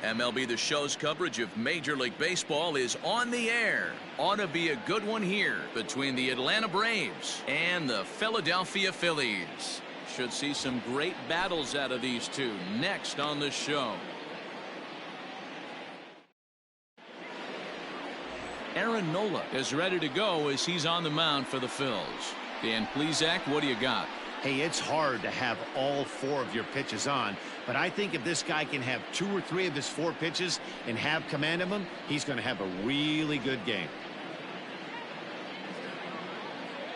MLB The Show's coverage of Major League Baseball is on the air. Ought to be a good one here between the Atlanta Braves and the Philadelphia Phillies. Should see some great battles out of these two next on the show. Aaron Nola is ready to go as he's on the mound for the Phils. Dan Plesac, what do you got? Hey, it's hard to have all 4 of your pitches on, but I think if this guy can have 2 or 3 of his 4 pitches and have command of them, he's going to have a really good game.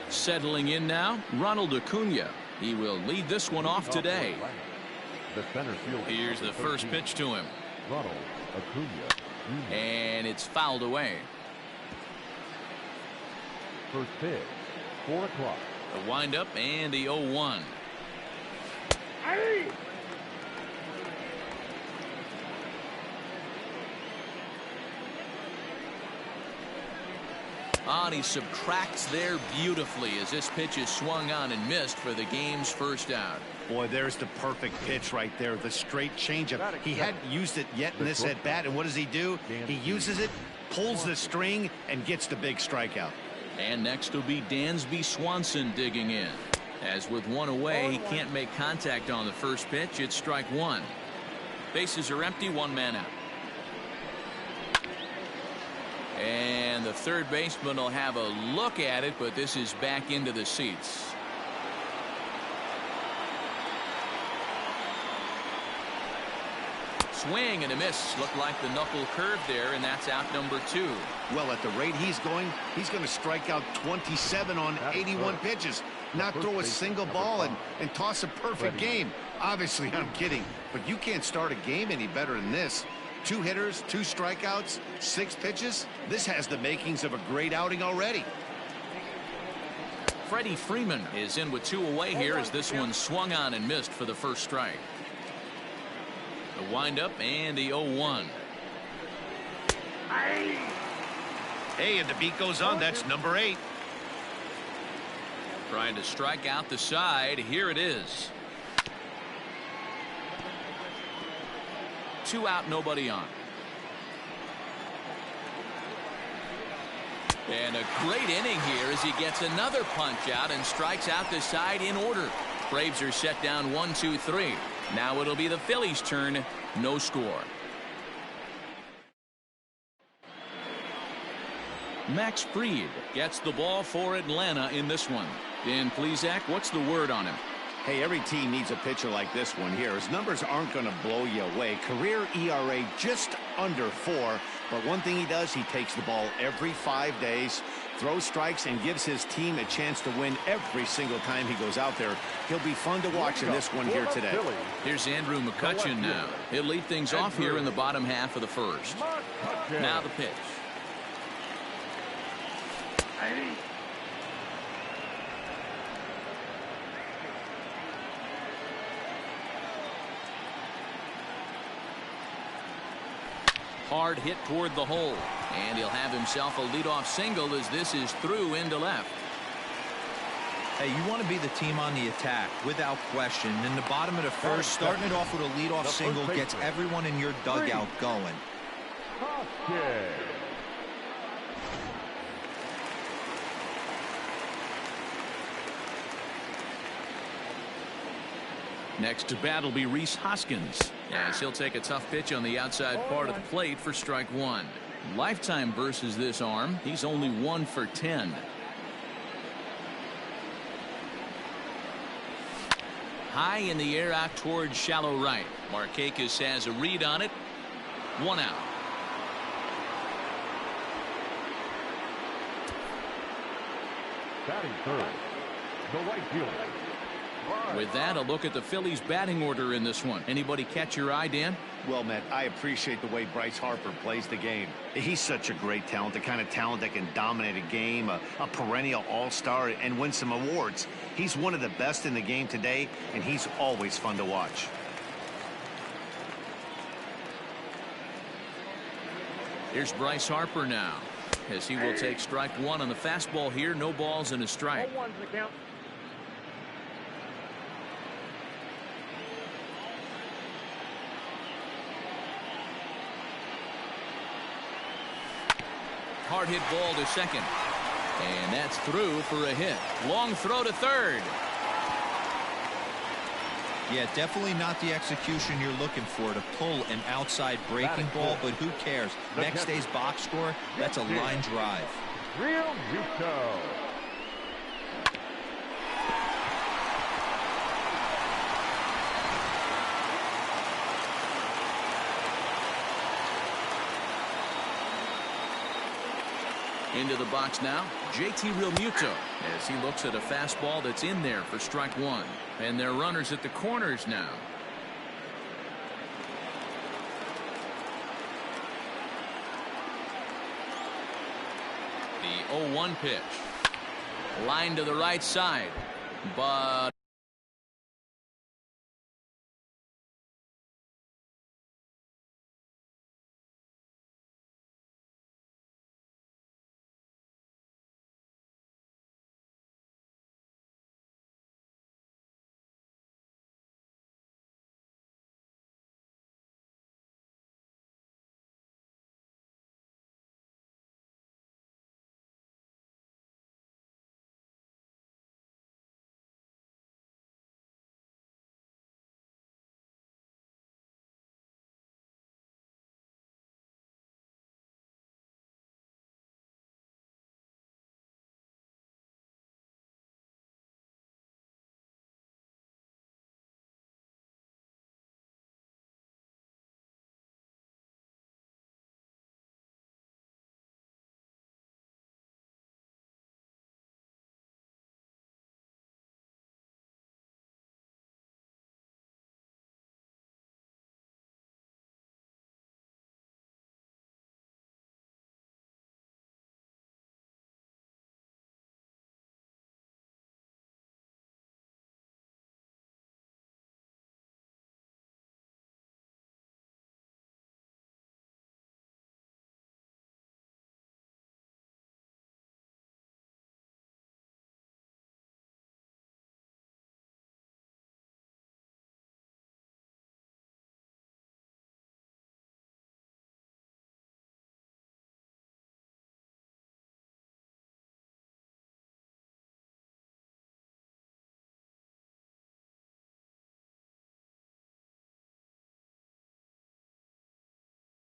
Settling in now, Ronald Acuna. He will lead this one off today. Here's the first pitch to him. And it's fouled away. First pitch, 4 o'clock. The windup and the 0-1. And he subtracts there beautifully as this pitch is swung on and missed for the game's first out. Boy, there's the perfect pitch right there, the straight changeup. He hadn't used it yet in this at bat, and what does he do? He uses it, pulls the string, and gets the big strikeout. And next will be Dansby Swanson digging in. As with one away, he can't make contact on the first pitch. It's strike 1. Bases are empty, 1 man out. And the third baseman will have a look at it, but this is back into the seats. Swing and a miss. Looked like the knuckle curve there, and that's out number 2. Well, at the rate he's going to strike out 27 on 81 pitches. Not throw a single ball and toss a perfect game. Obviously, I'm kidding, but you can't start a game any better than this. 2 hitters, 2 strikeouts, 6 pitches. This has the makings of a great outing already. Freddie Freeman is in with 2 away here as this one swung on and missed for the first strike. The windup and the 0-1. Hey, and the beat goes on. That's number 8. Trying to strike out the side. Here it is. 2 out, nobody on. And a great inning here as he gets another punch out and strikes out the side in order. Braves are set down 1-2-3. Now it'll be the Phillies' turn. No score. Max Fried gets the ball for Atlanta in this one. Dan Plesac, what's the word on him? Hey, every team needs a pitcher like this one here. His numbers aren't going to blow you away. Career ERA just under 4. But one thing he does, he takes the ball every 5 days, throws strikes, and gives his team a chance to win every single time he goes out there. He'll be fun to watch in this one here today. Here's Andrew McCutchen now. He'll lead things off here in the bottom half of the first. Now the pitch. Hard hit toward the hole, and he'll have himself a leadoff single as this is through into left. Hey, you want to be the team on the attack without question. In the bottom of the first, starting it off with a leadoff single gets everyone in your dugout going. Next to bat will be Rhys Hoskins, as he'll take a tough pitch on the outside part of the plate for strike 1. Lifetime versus this arm, he's only 1 for 10. High in the air out towards shallow right. Markakis has a read on it. 1 out. Batting third, the right fielder. With that, a look at the Phillies batting order in this one. Anybody catch your eye, Dan? Well, Matt, I appreciate the way Bryce Harper plays the game. He's such a great talent, the kind of talent that can dominate a game, a perennial all-star, and win some awards. He's one of the best in the game today, and he's always fun to watch. Here's Bryce Harper now, as he will take strike 1 on the fastball here. No balls and a strike. Hard hit ball to second. And that's through for a hit. Long throw to third. Yeah, definitely not the execution you're looking for to pull an outside breaking ball, but who cares? Next day's box score, that's a line drive. Real Muto. Into the box now, JT Realmuto, as he looks at a fastball that's in there for strike one. And they're runners at the corners now. The 0-1 pitch. Line to the right side, but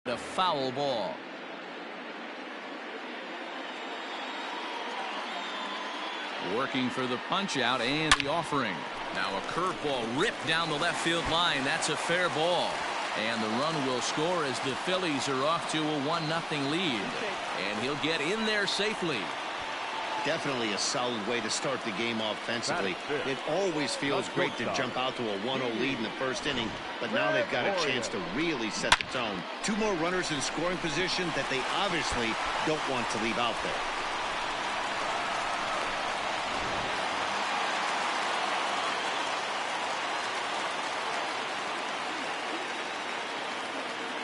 a foul ball. Working for the punch out and the offering. Now a curveball ripped down the left field line. That's a fair ball. And the run will score as the Phillies are off to a 1-0 lead. And he'll get in there safely. Definitely a solid way to start the game offensively. It always feels great to jump out to a 1-0 lead in the first inning, but now they've got a chance to really set the tone. Two more runners in scoring position that they obviously don't want to leave out there.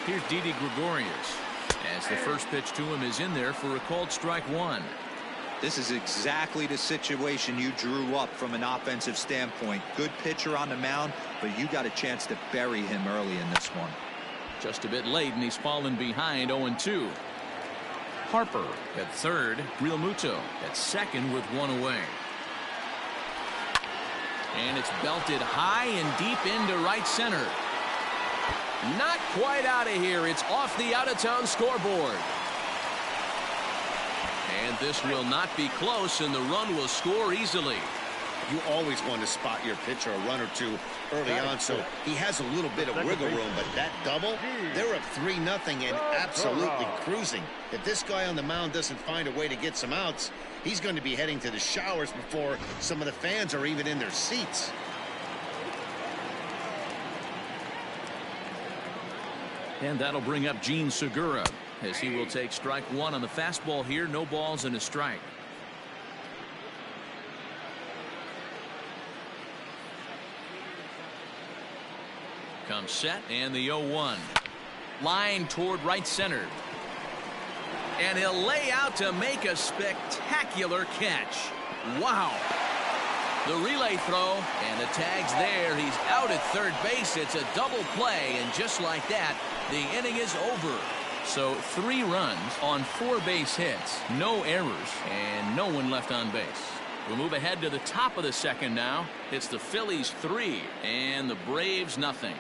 Here's Didi Gregorius, as the first pitch to him is in there for a called strike one. This is exactly the situation you drew up from an offensive standpoint. Good pitcher on the mound, but you got a chance to bury him early in this one. Just a bit late, and he's fallen behind 0-2. Harper at third, Realmuto at second with one away. And it's belted high and deep into right center. Not quite out of here. It's off the out-of-town scoreboard. And this will not be close, and the run will score easily. You always want to spot your pitcher a run or two early on, so he has a little bit of wiggle room, but that double, they're up 3-0 and absolutely cruising. If this guy on the mound doesn't find a way to get some outs, he's going to be heading to the showers before some of the fans are even in their seats. And that'll bring up Gene Segura, as he will take strike one on the fastball here. No balls and a strike. Comes set, and the 0-1. Line toward right center. And he'll lay out to make a spectacular catch. Wow. The relay throw, and the tag's there. He's out at third base. It's a double play, and just like that, the inning is over. So 3 runs on 4 base hits, no errors, and no one left on base. We'll move ahead to the top of the second now. It's the Phillies 3 and the Braves nothing.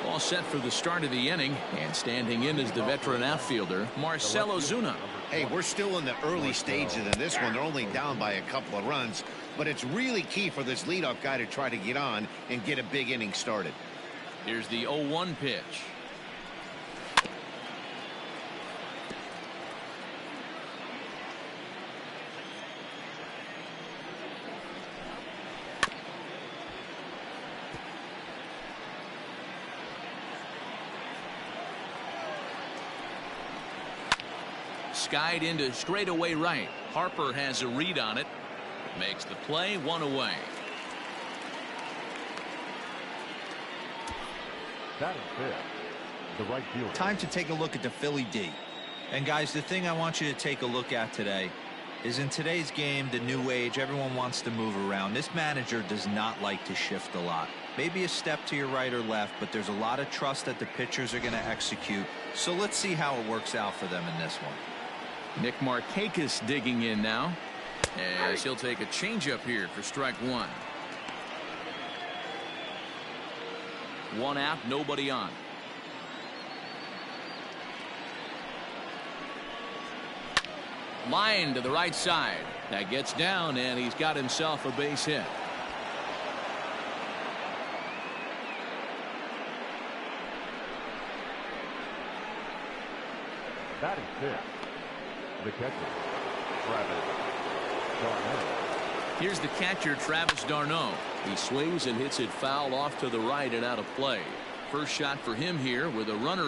All set for the start of the inning, and standing in is the veteran outfielder, Marcell Ozuna. Hey, we're still in the early stages of this one. They're only down by a couple of runs, but it's really key for this leadoff guy to try to get on and get a big inning started. Here's the 0-1 pitch. Skied into straightaway right. Harper has a read on it. Makes the play, 1 away. That is fair. The right fielder. Time to take a look at the Philly D. And guys, the thing I want you to take a look at today is in today's game, the new age, everyone wants to move around. This manager does not like to shift a lot. Maybe a step to your right or left, but there's a lot of trust that the pitchers are going to execute. So let's see how it works out for them in this one. Nick Markakis digging in now, as he'll take a changeup here for strike 1. 1 out, nobody on. Line to the right side. That gets down, and he's got himself a base hit. That is fair. The catcher, Travis d'Arnaud. Here's the catcher, Travis d'Arnaud. He swings and hits it foul off to the right and out of play. First shot for him here with a runner.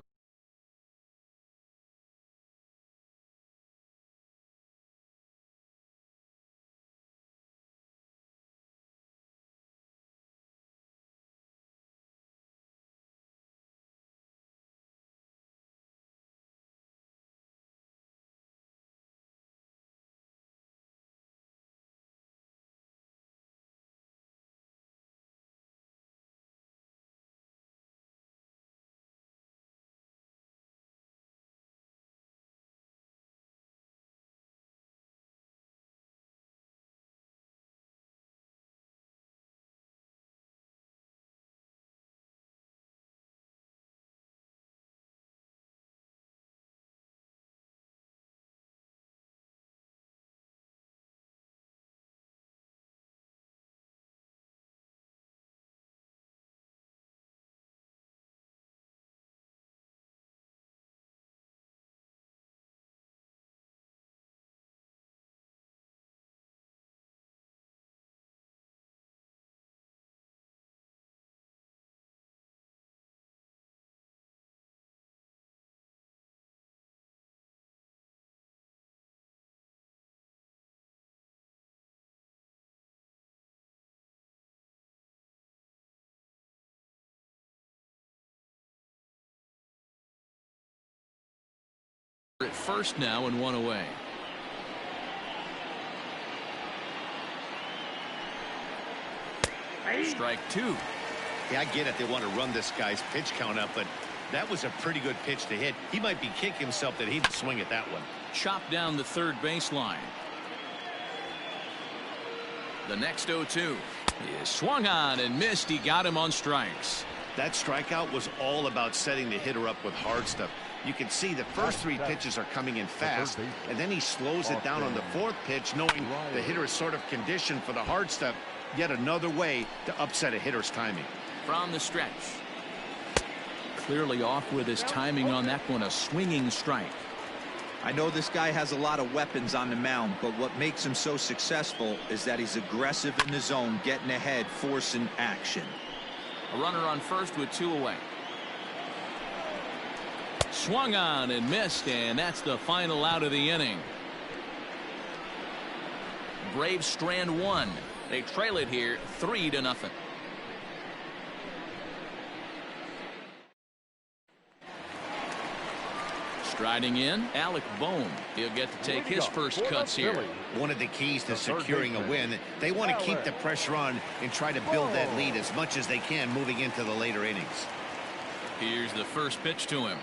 At first now and 1 away. Strike 2. Yeah, I get it. They want to run this guy's pitch count up, but that was a pretty good pitch to hit. He might be kicking himself that he didn't swing at that one. Chopped down the third baseline. The next 0-2 is swung on and missed. He got him on strikes. That strikeout was all about setting the hitter up with hard stuff. You can see the first 3 pitches are coming in fast, and then he slows it down on the 4th pitch, knowing the hitter is sort of conditioned for the hard stuff. Yet another way to upset a hitter's timing. From the stretch. Clearly off with his timing on that one, a swinging strike. I know this guy has a lot of weapons on the mound, but what makes him so successful is that he's aggressive in the zone, getting ahead, forcing action. A runner on first with 2 away. Swung on and missed, and that's the final out of the inning. Braves strand 1. They trail it here 3-0. Striding in, Alec Bohm. He'll get to take his first cuts here. One of the keys to securing a win, they want to keep the pressure on and try to build that lead as much as they can moving into the later innings. Here's the first pitch to him.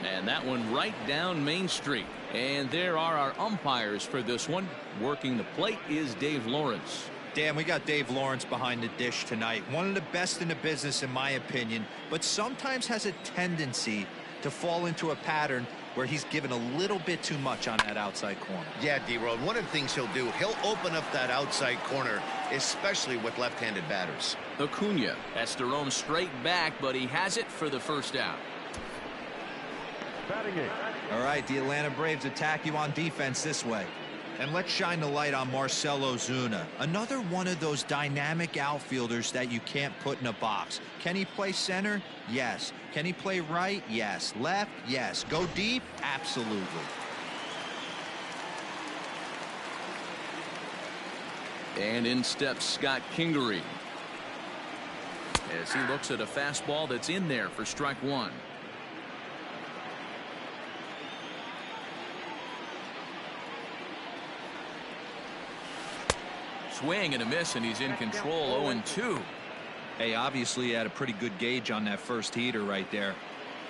And that one right down Main Street. And there are our umpires for this one. Working the plate is Dave Lawrence. Dan, we got Dave Lawrence behind the dish tonight. One of the best in the business, in my opinion, but sometimes has a tendency to fall into a pattern where he's given a little bit too much on that outside corner. Yeah, D-Road, one of the things he'll do, he'll open up that outside corner, especially with left-handed batters. Acuna has to roam straight back, but he has it for the first out. All right, the Atlanta Braves attack you on defense this way. And let's shine the light on Marcell Ozuna, another one of those dynamic outfielders that you can't put in a box. Can he play center? Yes. Can he play right? Yes. Left? Yes. Go deep? Absolutely. And in steps Scott Kingery as he looks at a fastball that's in there for strike one. Swing and a miss, and he's in control. 0-2. Hey, obviously he had a pretty good gauge on that first heater right there.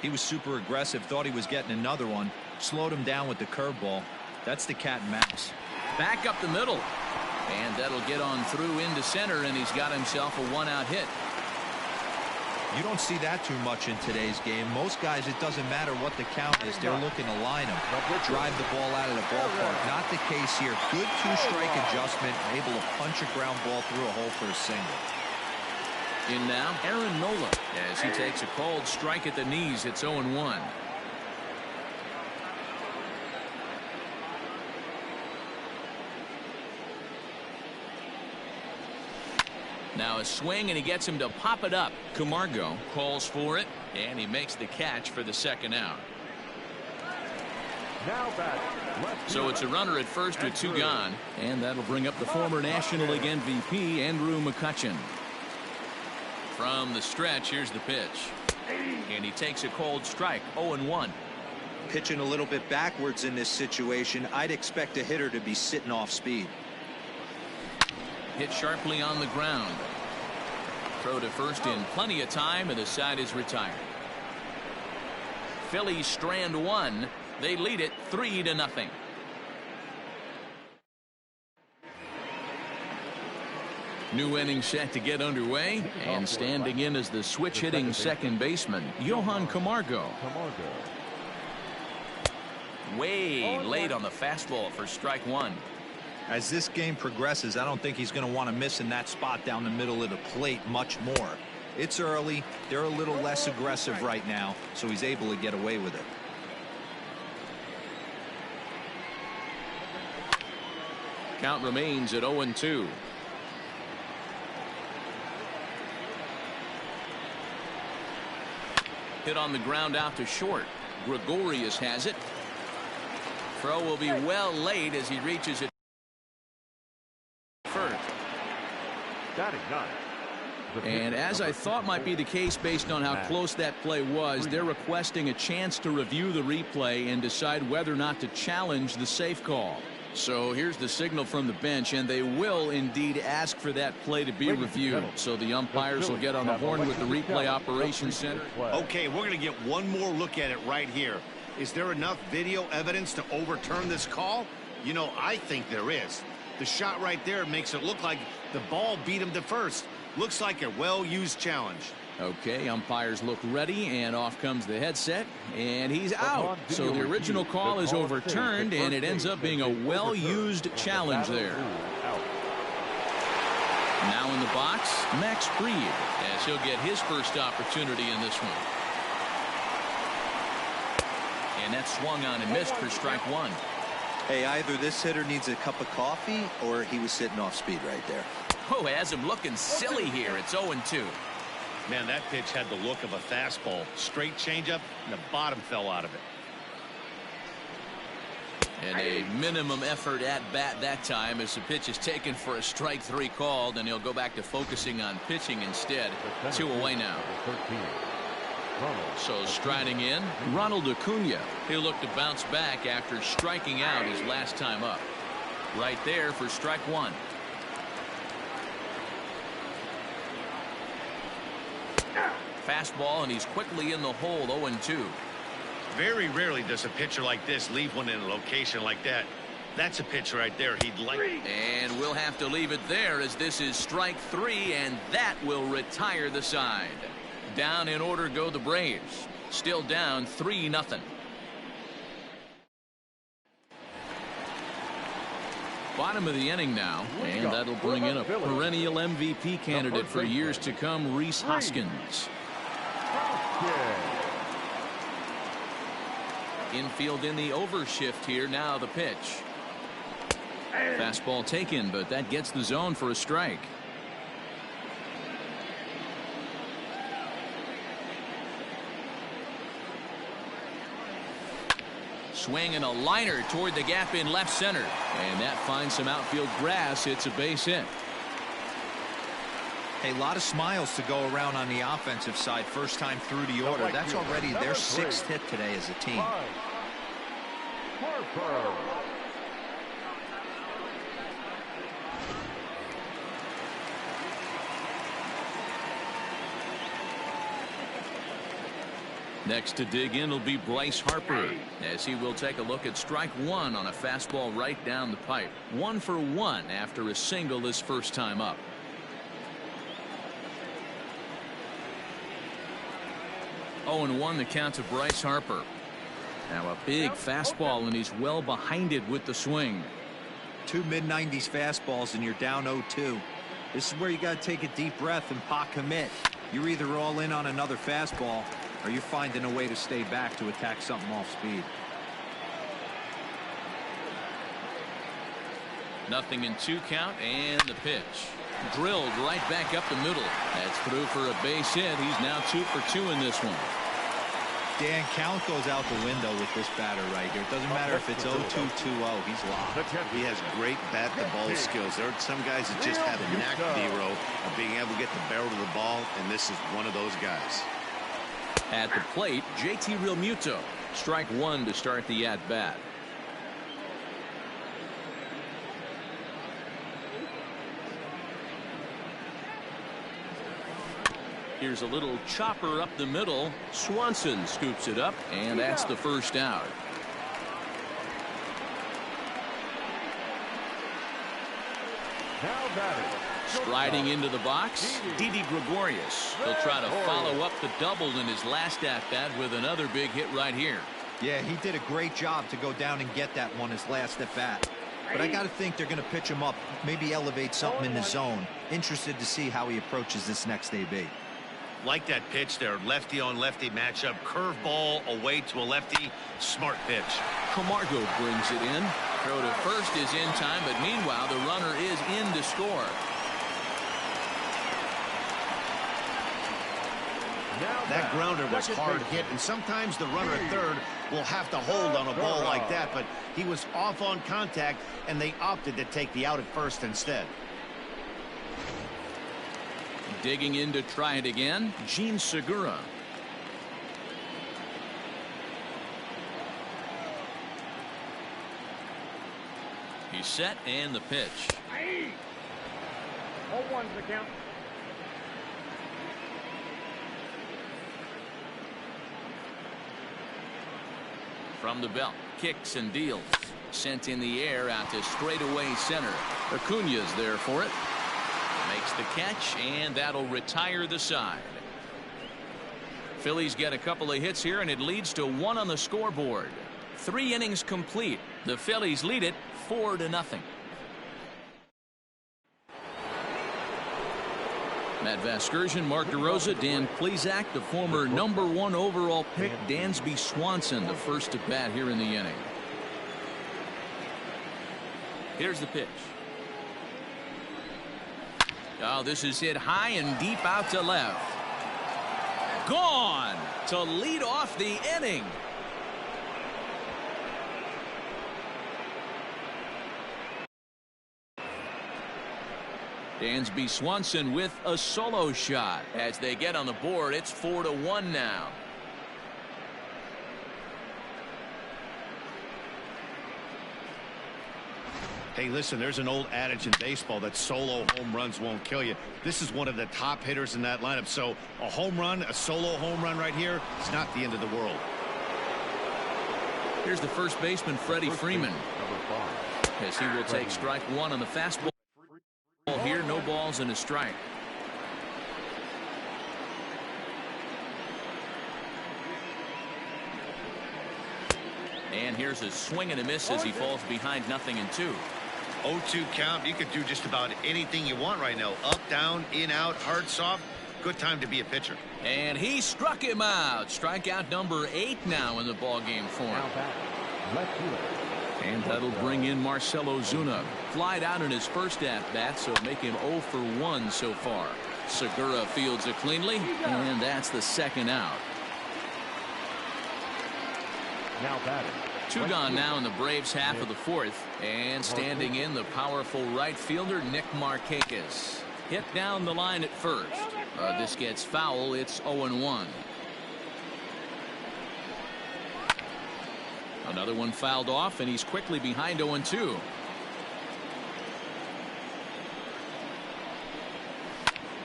He was super aggressive, thought he was getting another one, slowed him down with the curveball. That's the cat and mouse. Back up the middle, and that'll get on through into center, and he's got himself a one-out hit. You don't see that too much in today's game. Most guys, it doesn't matter what the count is, they're looking to line them, drive the ball out of the ballpark. Not the case here. Good two-strike adjustment, able to punch a ground ball through a hole for a single. In now, Aaron Nola, as he takes a cold strike at the knees. It's 0-1. Now a swing, and he gets him to pop it up. Camargo calls for it, and he makes the catch for the second out. So it's a runner at first with two gone, and that'll bring up the former National League MVP, Andrew McCutchen. From the stretch, here's the pitch. And he takes a cold strike, 0-1. Pitching a little bit backwards in this situation, I'd expect a hitter to be sitting off speed. Hit sharply on the ground. Throw to first in plenty of time, and the side is retired. Phillies strand one. They lead it 3-0. New inning set to get underway, and standing in as the switch-hitting second baseman, Johan Camargo. Way late on the fastball for strike one. As this game progresses, I don't think he's going to want to miss in that spot down the middle of the plate much more. It's early. They're a little less aggressive right now, so he's able to get away with it. Count remains at 0-2. Hit on the ground out to short. Gregorius has it. Throw will be well late as he reaches it. And as I thought might be the case based on how close that play was, they're requesting a chance to review the replay and decide whether or not to challenge the safe call. So here's the signal from the bench, and they will indeed ask for that play to be reviewed. So the umpires will get on the horn with the replay operations center. Okay, we're going to get one more look at it right here. Is there enough video evidence to overturn this call? You know, I think there is. The shot right there makes it look like the ball beat him to first. Looks like a well-used challenge. Okay, umpires look ready, and off comes the headset, and he's out. So the original call is overturned, and it ends up being a well-used challenge there. Now in the box, Max Fried, as he'll get his first opportunity in this one. And that swung on and missed for strike one. Hey, either this hitter needs a cup of coffee or he was sitting off speed right there. Oh, has him looking silly here. It's 0-2. Man, that pitch had the look of a fastball. Straight changeup, and the bottom fell out of it. And a minimum effort at bat that time as the pitch is taken for a strike three called, and he'll go back to focusing on pitching instead. 2 away now. So striding in, Ronald Acuna. He'll look to bounce back after striking out his last time up. Right there for strike one. Fastball, and he's quickly in the hole, 0-2. Very rarely does a pitcher like this leave one in a location like that. That's a pitch right there he'd like. And we'll have to leave it there as this is strike three, and that will retire the side. Down in order go the Braves. Still down 3-0. Bottom of the inning now, and that'll bring in a perennial MVP candidate for years to come, Rhys Hoskins. Infield in the overshift here. Now the pitch. Fastball taken, but that gets the zone for a strike. Swing and a liner toward the gap in left center, and that finds some outfield grass. It's a base hit. A lot of smiles to go around on the offensive side. First time through the order. That's already their 6th hit today as a team. Next to dig in will be Bryce Harper, as he will take a look at strike one on a fastball right down the pipe. 1 for 1 after a single his first time up. Oh, and 1 the count to Bryce Harper. Now a big fastball, and he's well behind it with the swing. 2 mid-90s fastballs and you're down 0-2. This is where you got to take a deep breath and pot commit. You're either all in on another fastball or you're finding a way to stay back to attack something off speed. 0-2 count, and the pitch. Drilled right back up the middle. That's through for a base hit. He's now 2 for 2 in this one. Dan, count goes out the window with this batter right here. It doesn't matter if it's 0-2, 2-0. He's locked. He has great bat-to-ball skills. There are some guys that just have a knack, Nero, of being able to get the barrel to the ball, and this is one of those guys. At the plate, JT Realmuto. Strike one to start the at-bat. Here's a little chopper up the middle. Swanson scoops it up, and that's the first out. Striding into the box, Didi Gregorius. He'll try to follow up the double in his last at-bat with another big hit right here. Yeah, he did a great job to go down and get that one his last at-bat. But I got to think they're going to pitch him up, maybe elevate something in the zone. Interested to see how he approaches this next AB. Like that pitch there, lefty on lefty matchup, curveball away to a lefty, smart pitch. Camargo brings it in. Throw to first is in time, but meanwhile the runner is in to score. That grounder was hard hit, and sometimes the runner at third will have to hold on a ball like that, but he was off on contact, and they opted to take the out at first instead. Digging in to try it again, Gene Segura. He's set, and the pitch. 0-1's the count. From the belt, kicks and deals. Sent in the air out to straightaway center. Acuna's there for it. Makes the catch, and that'll retire the side. Phillies get a couple of hits here, and it leads to 1 on the scoreboard. 3 innings complete. The Phillies lead it 4-0. Matt Vasgersian, Mark DeRosa, Dan Plesac, the former #1 overall pick, Dansby Swanson, the first to bat here in the inning. Here's the pitch. Oh, this is hit high and deep out to left. Gone to lead off the inning. Dansby Swanson with a solo shot. As they get on the board, it's 4-1 now. Hey, listen, there's an old adage in baseball that solo home runs won't kill you. This is one of the top hitters in that lineup. So a home run, a solo home run right here, it's not the end of the world. Here's the first baseman, Freddie Freeman, as he will take strike one on the fastball. Here, no balls and a strike. And here's a swing and a miss as he falls behind 0-2. 0-2 count. You could do just about anything you want right now. Up, down, in, out, hard, soft. Good time to be a pitcher. And he struck him out. Strikeout number 8 now in the ballgame for him. And that'll bring in Marcell Ozuna. Flied out in his first at-bat, so make him 0 for 1 so far. Segura fields it cleanly, and that's the second out. Now batting. 2 gone now in the Braves half of the fourth. And standing in, the powerful right fielder, Nick Markakis. Hit down the line at first. This gets foul. It's 0-1. Another one fouled off, and he's quickly behind 0-2.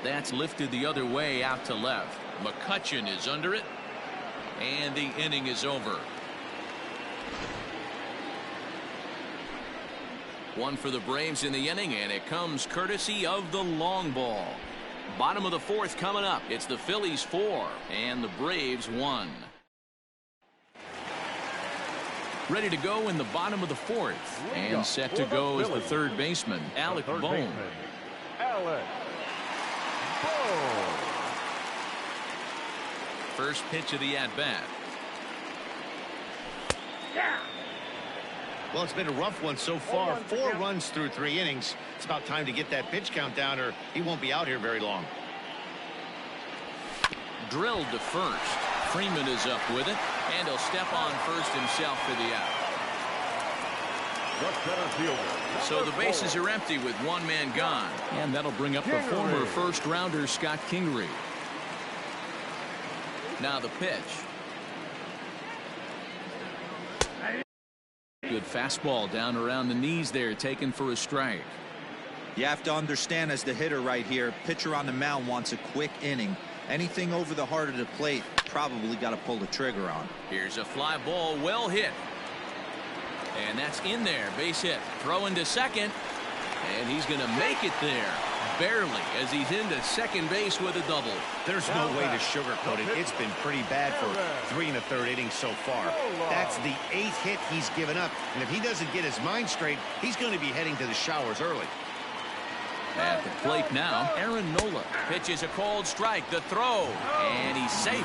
That's lifted the other way out to left. McCutchen is under it, and the inning is over. 1 for the Braves in the inning, and it comes courtesy of the long ball. Bottom of the fourth coming up. It's the Phillies 4 and the Braves 1. Ready to go in the bottom of the fourth, and set to go is the third baseman, Alec Bohm. First pitch of the at-bat. Well, it's been a rough one so far. 4 runs through 3 innings. It's about time to get that pitch count down, or he won't be out here very long. Drilled to first. Freeman is up with it, and he'll step on first himself for the out. So the bases are empty with 1 man gone, and that'll bring up the former first-rounder Scott Kingery. Now the pitch. Good fastball down around the knees there, taken for a strike. You have to understand, as the hitter right here, pitcher on the mound wants a quick inning. Anything over the heart of the plate, probably got to pull the trigger on. Here's a fly ball, well hit. And that's in there, base hit. Throwing to second, and he's going to make it there. Barely, as he's into second base with a double. There's no way to sugarcoat it. It's been pretty bad for 3 1/3 innings so far. That's the 8th hit he's given up, and if he doesn't get his mind straight, he's going to be heading to the showers early. At the plate now, Aaron Nola pitches a cold strike. The throw, and he's safe.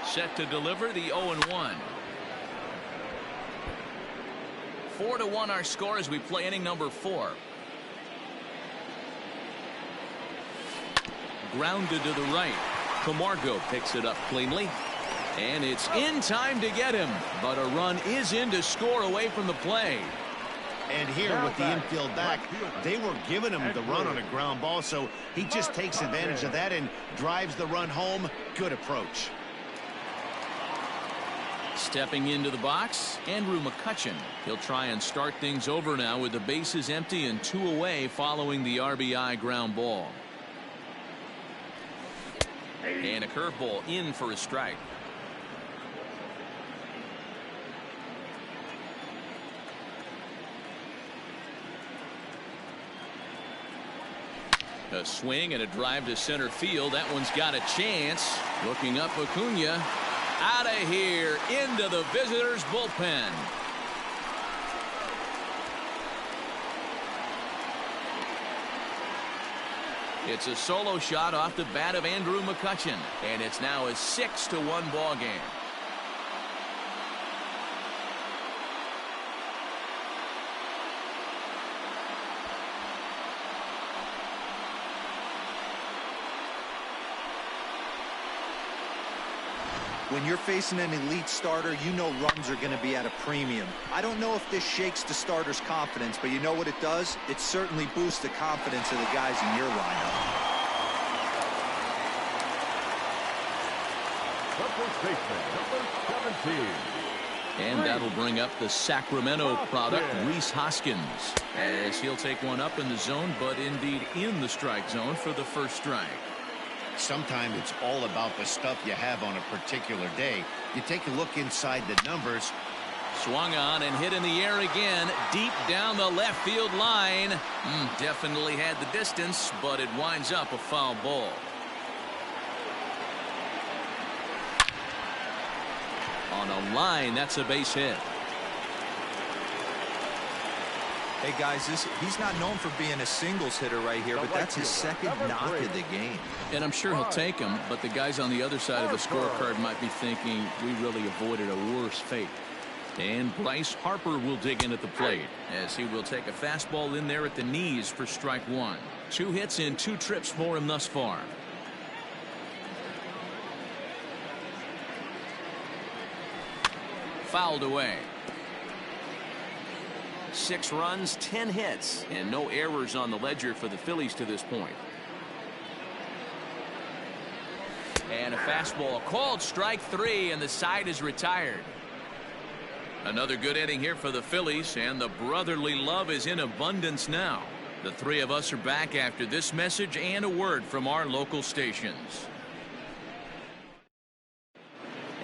Set to deliver the 0-1. 4-1 our score as we play inning number 4. Grounded to the right. Camargo picks it up cleanly. And it's in time to get him. But a run is in to score away from the play. And here with the infield back, they were giving him the run on a ground ball, so he just takes advantage of that and drives the run home. Good approach. Stepping into the box, Andrew McCutchen. He'll try and start things over now with the bases empty and 2 away following the RBI ground ball. And a curveball in for a strike. A swing and a drive to center field. That one's got a chance. Looking up, Acuna. Out of here, into the visitors' bullpen. It's a solo shot off the bat of Andrew McCutchen, and it's now a 6-1 ball game. When you're facing an elite starter, you know runs are going to be at a premium. I don't know if this shakes the starter's confidence, but you know what it does? It certainly boosts the confidence of the guys in your lineup. the first baseman, number 17. And that'll bring up the Sacramento product, Rhys Hoskins, as he'll take one up in the zone, but indeed in the strike zone for the first strike. Sometimes it's all about the stuff you have on a particular day. You take a look inside the numbers. Swung on and hit in the air again, deep down the left field line. Definitely had the distance, but it winds up a foul ball. On a line, that's a base hit. Hey guys, he's not known for being a singles hitter right here, but that's his second knock of the game. And I'm sure he'll take him, but the guys on the other side of the scorecard might be thinking we really avoided a worse fate. And Bryce Harper will dig in at the plate as he will take a fastball in there at the knees for strike one. 2 hits in 2 trips for him thus far. Fouled away. 6 runs, 10 hits, and no errors on the ledger for the Phillies to this point. And a fastball called strike 3, and the side is retired. Another good inning here for the Phillies, and the brotherly love is in abundance now. The 3 of us are back after this message and a word from our local stations.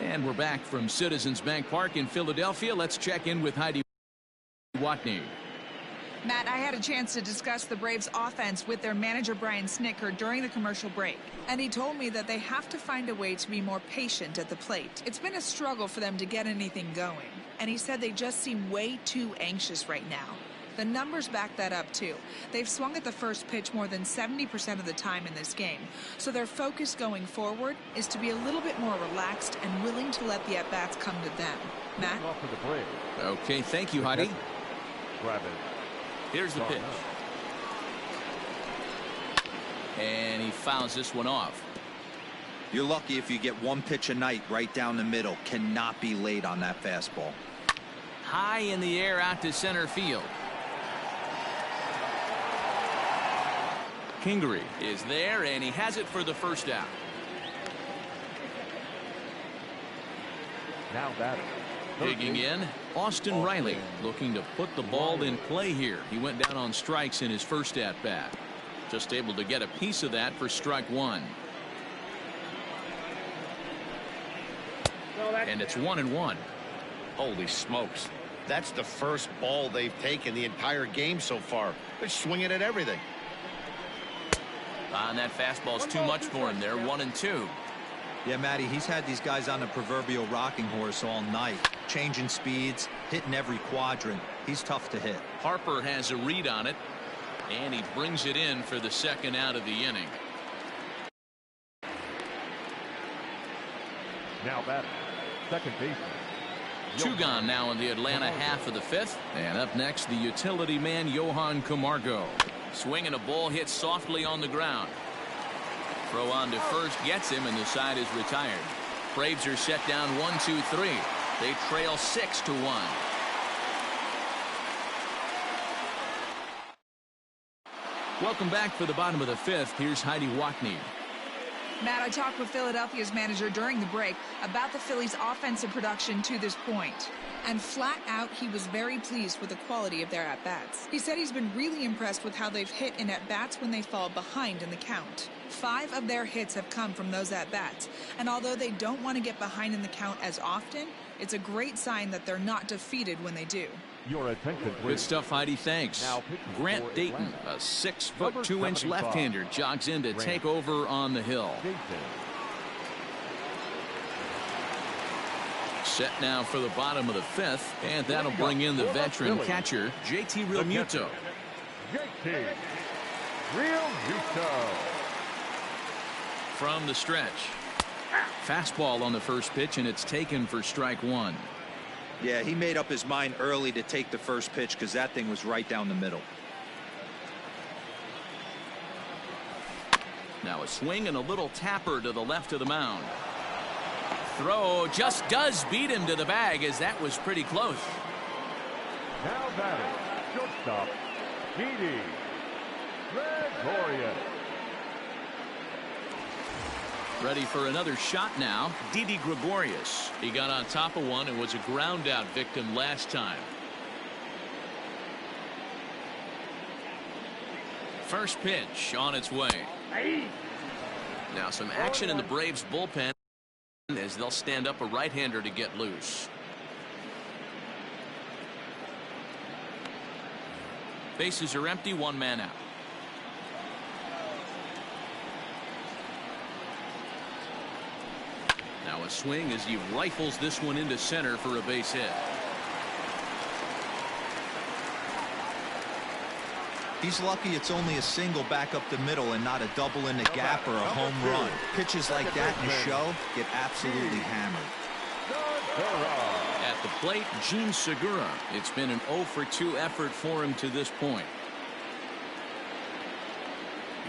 And we're back from Citizens Bank Park in Philadelphia. Let's check in with Heidi Watney. Matt, I had a chance to discuss the Braves offense with their manager Brian Snitker during the commercial break, and he told me that they have to find a way to be more patient at the plate. It's been a struggle for them to get anything going, and he said they just seem way too anxious right now. The numbers back that up too. They've swung at the first pitch more than 70% of the time in this game, so their focus going forward is to be a little bit more relaxed and willing to let the at-bats come to them. Matt? Okay, thank you, Heidi. Here's the pitch. And he fouls this one off. You're lucky if you get 1 pitch a night right down the middle. Cannot be late on that fastball. High in the air out to center field. Kingery is there, and he has it for the first out. Now batting. Digging in, Austin Riley looking to put the ball in play here. He went down on strikes in his first at-bat. Just able to get a piece of that for strike 1. And it's 1-1. Holy smokes. That's the first ball they've taken the entire game so far. They're swinging at everything. And that fastball's too much for him there. 1-2. Yeah, Matty, he's had these guys on the proverbial rocking horse all night, changing speeds, hitting every quadrant. He's tough to hit. Harper has a read on it, and he brings it in for the second out of the inning. Now batting, second baseman. 2 gone now in the Atlanta half of the 5th. And up next, the utility man, Johan Camargo. Swinging a ball hit softly on the ground. Throw on to first gets him, and the side is retired. Braves are set down 1-2-3. They trail 6-1. Welcome back for the bottom of the 5th. Here's Heidi Watney. Matt, I talked with Philadelphia's manager during the break about the Phillies' offensive production to this point. And flat out, he was very pleased with the quality of their at-bats. He said he's been really impressed with how they've hit in at-bats when they fall behind in the count. 5 of their hits have come from those at-bats. And although they don't want to get behind in the count as often, it's a great sign that they're not defeated when they do. Your attention, please. Good stuff, Heidi. Thanks. Grant Dayton, a 6'2" left-hander, jogs in to take over on the hill. Set now for the bottom of the 5th, and that'll bring in the veteran catcher, JT Realmuto. JT Realmuto. From the stretch. Fastball on the first pitch, and it's taken for strike 1. Yeah, he made up his mind early to take the first pitch because that thing was right down the middle. Now a swing and a little tapper to the left of the mound. Throw just does beat him to the bag, as that was pretty close. Now batting, shortstop, Didi Gregorius. Ready for another shot now. Didi Gregorius. He got on top of one and was a ground out victim last time. First pitch on its way. Now some action in the Braves bullpen as they'll stand up a right-hander to get loose. Bases are empty, one man out. Now a swing as he rifles this one into center for a base hit. He's lucky it's only a single back up the middle and not a double in the gap or a home run. Pitches like that in the show get absolutely hammered. At the plate, Gene Segura. It's been an 0-for-2 effort for him to this point.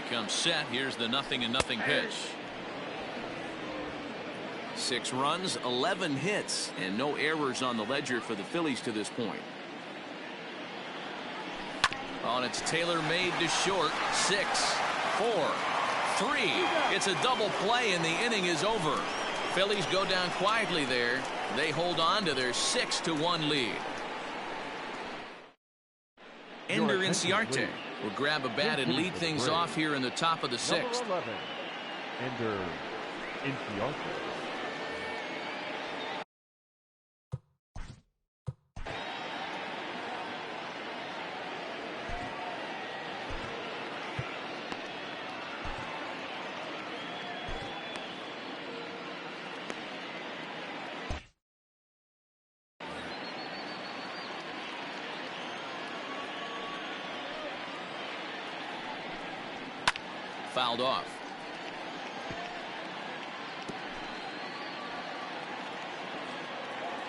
Becomes set. Here's the 0-0 pitch. 6 runs, 11 hits, and no errors on the ledger for the Phillies to this point. On its tailor-made to short. 6, 4, 3. It's a double play and the inning is over. Phillies go down quietly there. They hold on to their 6-1 lead. Ender Inciarte will grab a bat and lead things off here in the top of the 6th. Ender Inciarte. Fouled off.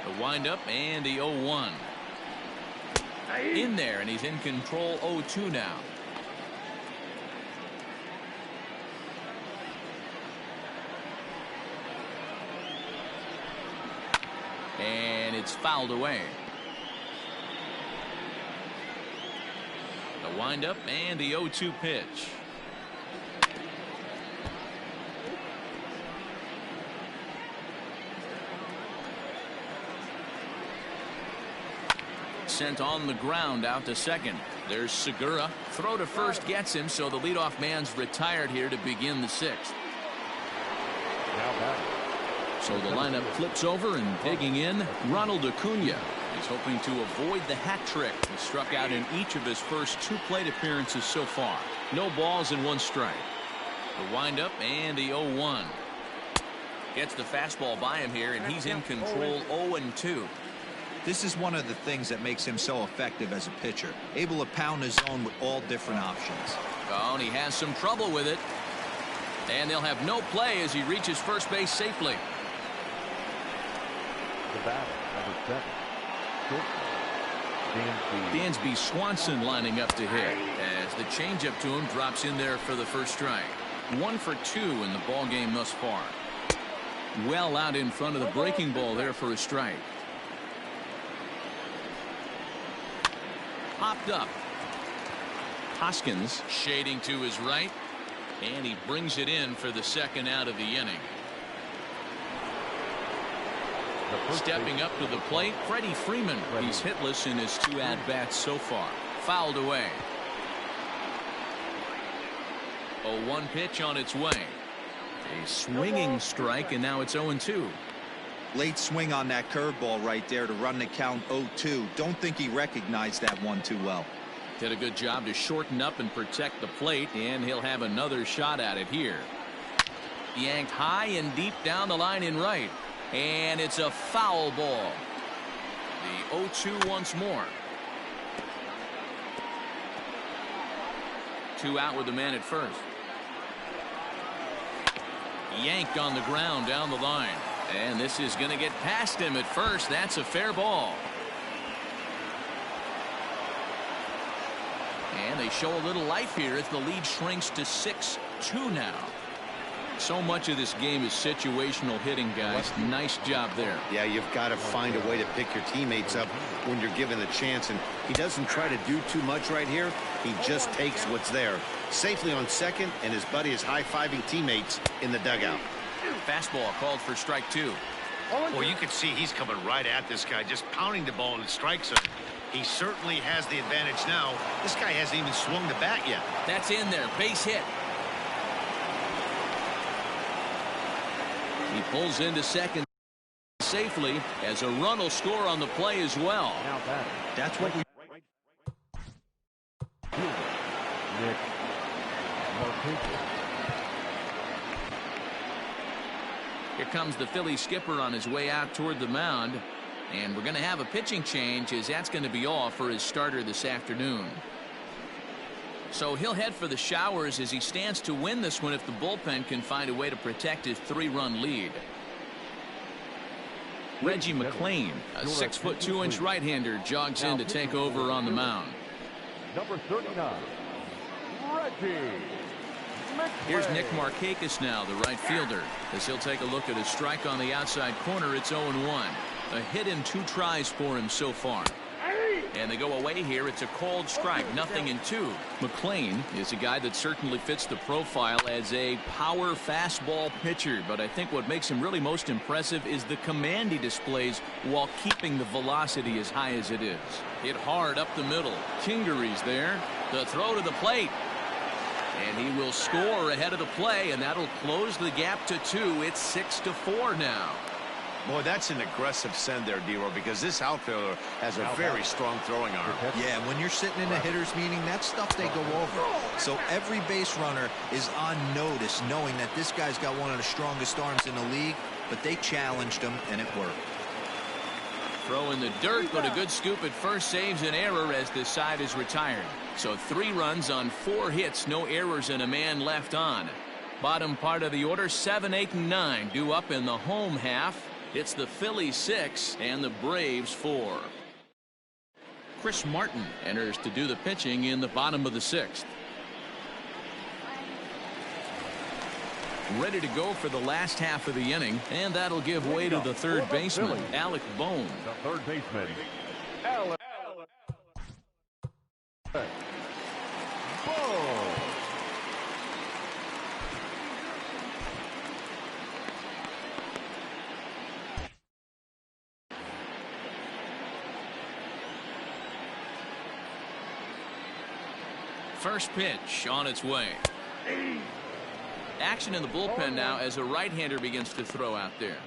The windup and the 0-1. In there, and he's in control. 0-2 now. And it's fouled away. The windup and the 0-2 pitch. Sent on the ground out to second. There's Segura. Throw to first gets him, so the leadoff man's retired here to begin the 6th. So the lineup flips over, and digging in, Ronald Acuna. He's hoping to avoid the hat trick. He struck out in each of his first 2 plate appearances so far. No balls and 1 strike. The windup and the 0-1. Gets the fastball by him here, and he's in control. 0-2. This is one of the things that makes him so effective as a pitcher, able to pound his zone with all different options. Oh, and he has some trouble with it. And they'll have no play as he reaches first base safely. The batter, number 7, Dansby Swanson lining up to hit as the changeup to him drops in there for the first strike. 1 for 2 in the ball game thus far. Well out in front of the breaking ball there for a strike. Popped up. Hoskins shading to his right, and he brings it in for the 2nd out of the inning. Stepping up to the plate, Freddie Freeman. He's hitless in his 2 at-bats so far. Fouled away. 0-1 pitch on its way. A swinging strike, and now it's 0-2. Late swing on that curveball right there to run the count 0-2. Don't think he recognized that one too well. Did a good job to shorten up and protect the plate, and he'll have another shot at it here. Yanked high and deep down the line in right, and it's a foul ball. The 0-2 once more. 2 out with the man at first. Yanked on the ground down the line. And this is going to get past him at first. That's a fair ball. And they show a little life here as the lead shrinks to 6-2 now. So much of this game is situational hitting, guys. Nice job there. Yeah, you've got to find a way to pick your teammates up when you're given the chance. And he doesn't try to do too much right here. He just takes what's there. Safely on second, and his buddy is high-fiving teammates in the dugout. Fastball called for strike 2. Well, you can see he's coming right at this guy, just pounding the ball and strikes him. He certainly has the advantage now. This guy hasn't even swung the bat yet. That's in there. Base hit. He pulls into second safely as a run will score on the play as well. Now batting. That's what we... Nick Martinez. Here comes the Phillies skipper on his way out toward the mound. And we're going to have a pitching change as that's going to be all for his starter this afternoon. So he'll head for the showers as he stands to win this one if the bullpen can find a way to protect his 3-run lead. Reggie McClain, a 6'2" right-hander, jogs in to take over on the mound. Number 39, Reggie. Here's Nick Markakis now, the right fielder, as he'll take a look at his strike on the outside corner. It's 0-1. A hit in 2 tries for him so far. And they go away here. It's a cold strike, 0-2. McClain is a guy that certainly fits the profile as a power fastball pitcher, but I think what makes him really most impressive is the command he displays while keeping the velocity as high as it is. Hit hard up the middle. Kingery's there. The throw to the plate. And he will score ahead of the play, and that'll close the gap to 2. It's 6-4 now. Boy, that's an aggressive send there, D-Roy, because this outfielder has a very strong throwing arm. Yeah, when you're sitting in a hitter's meeting, that's stuff they go over. So every base runner is on notice, knowing that this guy's got one of the strongest arms in the league, but they challenged him, and it worked. Throw in the dirt, but a good scoop at first saves an error as this side is retired. So 3 runs on 4 hits, no errors, and a man left on. Bottom part of the order, 7, 8, and 9 due up in the home half. It's the Phillies 6 and the Braves 4. Chris Martin enters to do the pitching in the bottom of the 6th. Ready to go for the last half of the inning, and that'll give way to the third baseman, Alec Bohm. The third baseman, Alec Bohm. First pitch on its way. Action in the bullpen now as a right-hander begins to throw out there.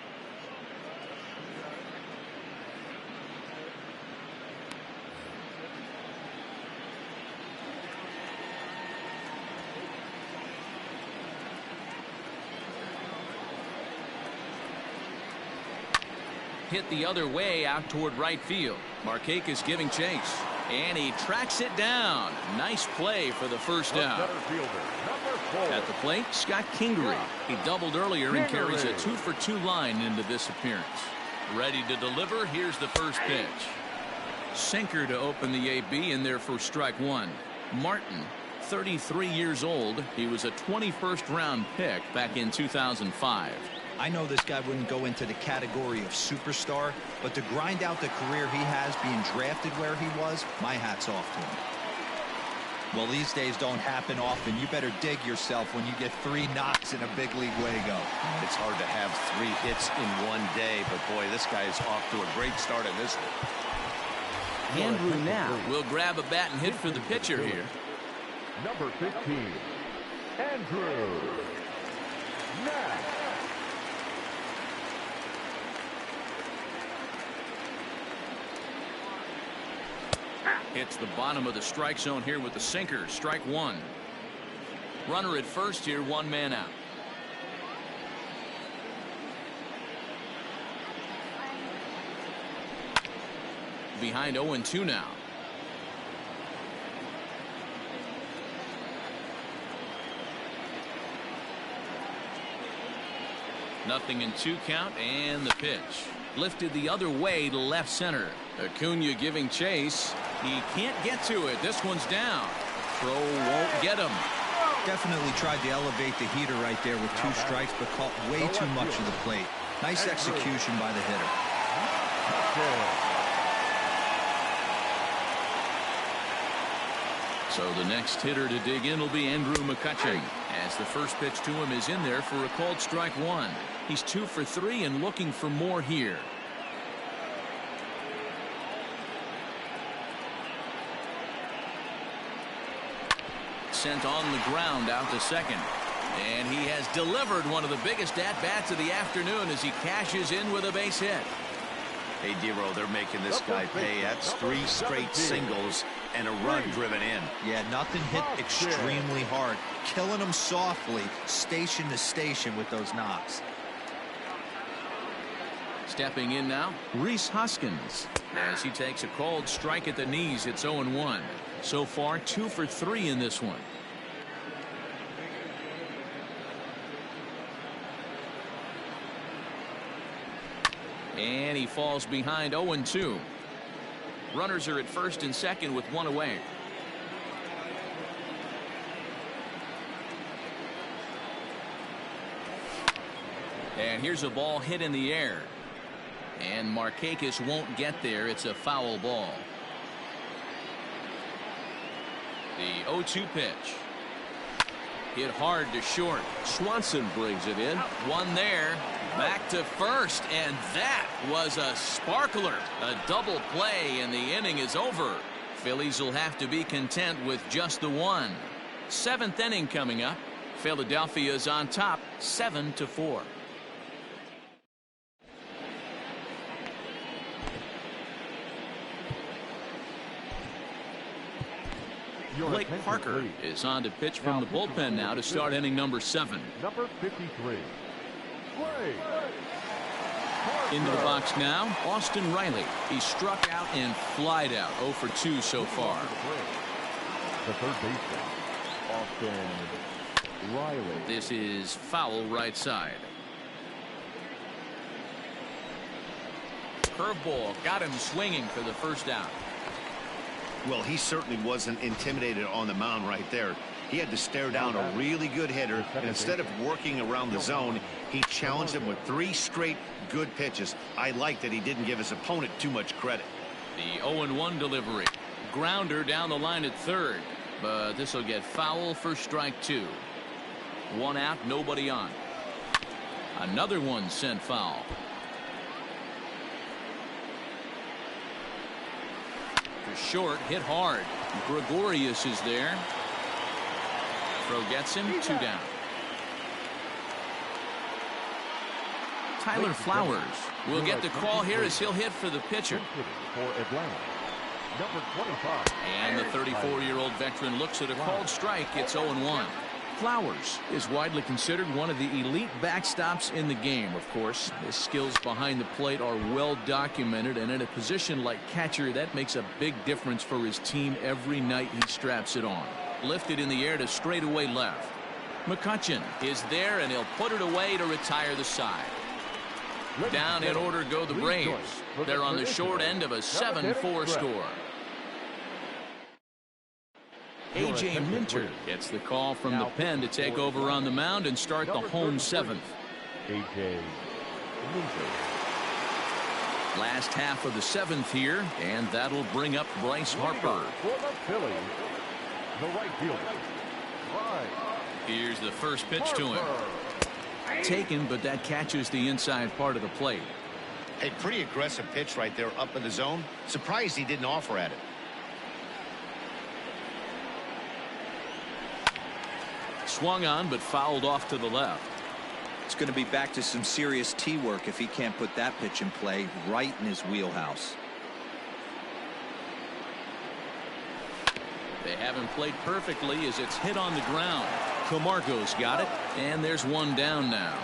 Hit the other way out toward right field. Markakis giving chase. And he tracks it down. Nice play for the first out. At the plate, Scott Kingery. He doubled earlier and carries a 2-for-2 line into this appearance. Ready to deliver. Here's the first pitch. Sinker to open the AB in there for strike 1. Martin, 33 years old. He was a 21st round pick back in 2005. I know this guy wouldn't go into the category of superstar, but to grind out the career he has being drafted where he was, my hat's off to him. Well, these days don't happen often. You better dig yourself when you get 3 knocks in a big league way to go. It's hard to have 3 hits in one day, but boy, this guy is off to a great start in this one. Andrew now will grab a bat and hit for the pitcher here. Number 15, Andrew Knapp. Hits the bottom of the strike zone here with the sinker. Strike 1. Runner at first here, 1 man out. Behind 0-2 now. Nothing in 2 count, and the pitch. Lifted the other way to left center. Acuna giving chase. He can't get to it. This one's down. Throw won't get him. Definitely tried to elevate the heater right there with 2 strikes, but caught way too much of the plate. Nice execution by the hitter. So the next hitter to dig in will be Andrew McCutcheon. As the first pitch to him is in there for a called strike one. He's 2 for 3 and looking for more here. Sent on the ground out to second. And he has delivered one of the biggest at-bats of the afternoon as he cashes in with a base hit. Hey, Dero, they're making this guy pay. That's 3 straight singles and a run driven in. Yeah, nothing hit extremely hard. Killing him softly, station to station with those knocks. Stepping in now, Rhys Hoskins. As he takes a called strike at the knees, it's 0-1. So far, 2 for 3 in this one. And he falls behind 0-2. Runners are at first and second with 1 away. And here's a ball hit in the air. And Markakis won't get there. It's a foul ball. The 0-2 pitch. Hit hard to short. Swanson brings it in. One there. Back to first. And that was a sparkler. A double play and the inning is over. Phillies will have to be content with just the one. 7th inning coming up. Philadelphia's on top 7-4. Blake Parker is on to pitch from the bullpen now to start inning number 7. Number 53. Into the box now, Austin Riley. He struck out and flied out. 0 for 2 so far. The third baseman, Austin Riley. This is foul right side. Curveball got him swinging for the first out. Well, he certainly wasn't intimidated on the mound right there. He had to stare down a really good hitter, and instead of working around the zone, he challenged him with 3 straight good pitches. I like that he didn't give his opponent too much credit. The 0-1 delivery. Grounder down the line at third, but this will get foul for strike 2. 1 out, nobody on. Another one sent foul. Short, hit hard. Gregorius is there. Throw gets him, 2 down. Tyler Flowers will get the call here as he'll hit for the pitcher. For Atlanta, number 25. And the 34-year-old veteran looks at a called strike. It's 0-1. Flowers is widely considered one of the elite backstops in the game, of course. His skills behind the plate are well documented, and in a position like catcher, that makes a big difference for his team every night he straps it on. Lifted in the air to straightaway left. McCutcheon is there, and he'll put it away to retire the side. Down in order go the Braves. They're on the short end of a 7-4 score. A.J. Minter gets the call from the pen to take over on the mound and start the home 7th. A.J. Minter. Last half of the 7th here, and that'll bring up Bryce Harper. For the Phillies, the right fielder. Here's the first pitch to him. Taken, but that catches the inside part of the plate. A pretty aggressive pitch right there up in the zone. Surprised he didn't offer at it. Swung on, but fouled off to the left. It's going to be back to some serious tee work if he can't put that pitch in play right in his wheelhouse. They haven't played perfectly as it's hit on the ground. Camargo's got it, and there's one down now.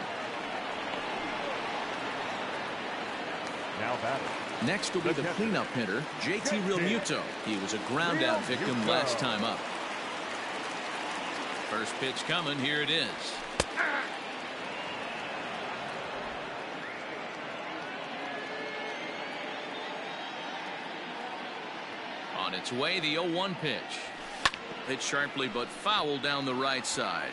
Now batting. Next will be the cleanup hitter, J.T. Realmuto. He was a ground-out victim last time up. First pitch coming, here it is. On its way, the 0-1 pitch. Hit sharply but foul down the right side.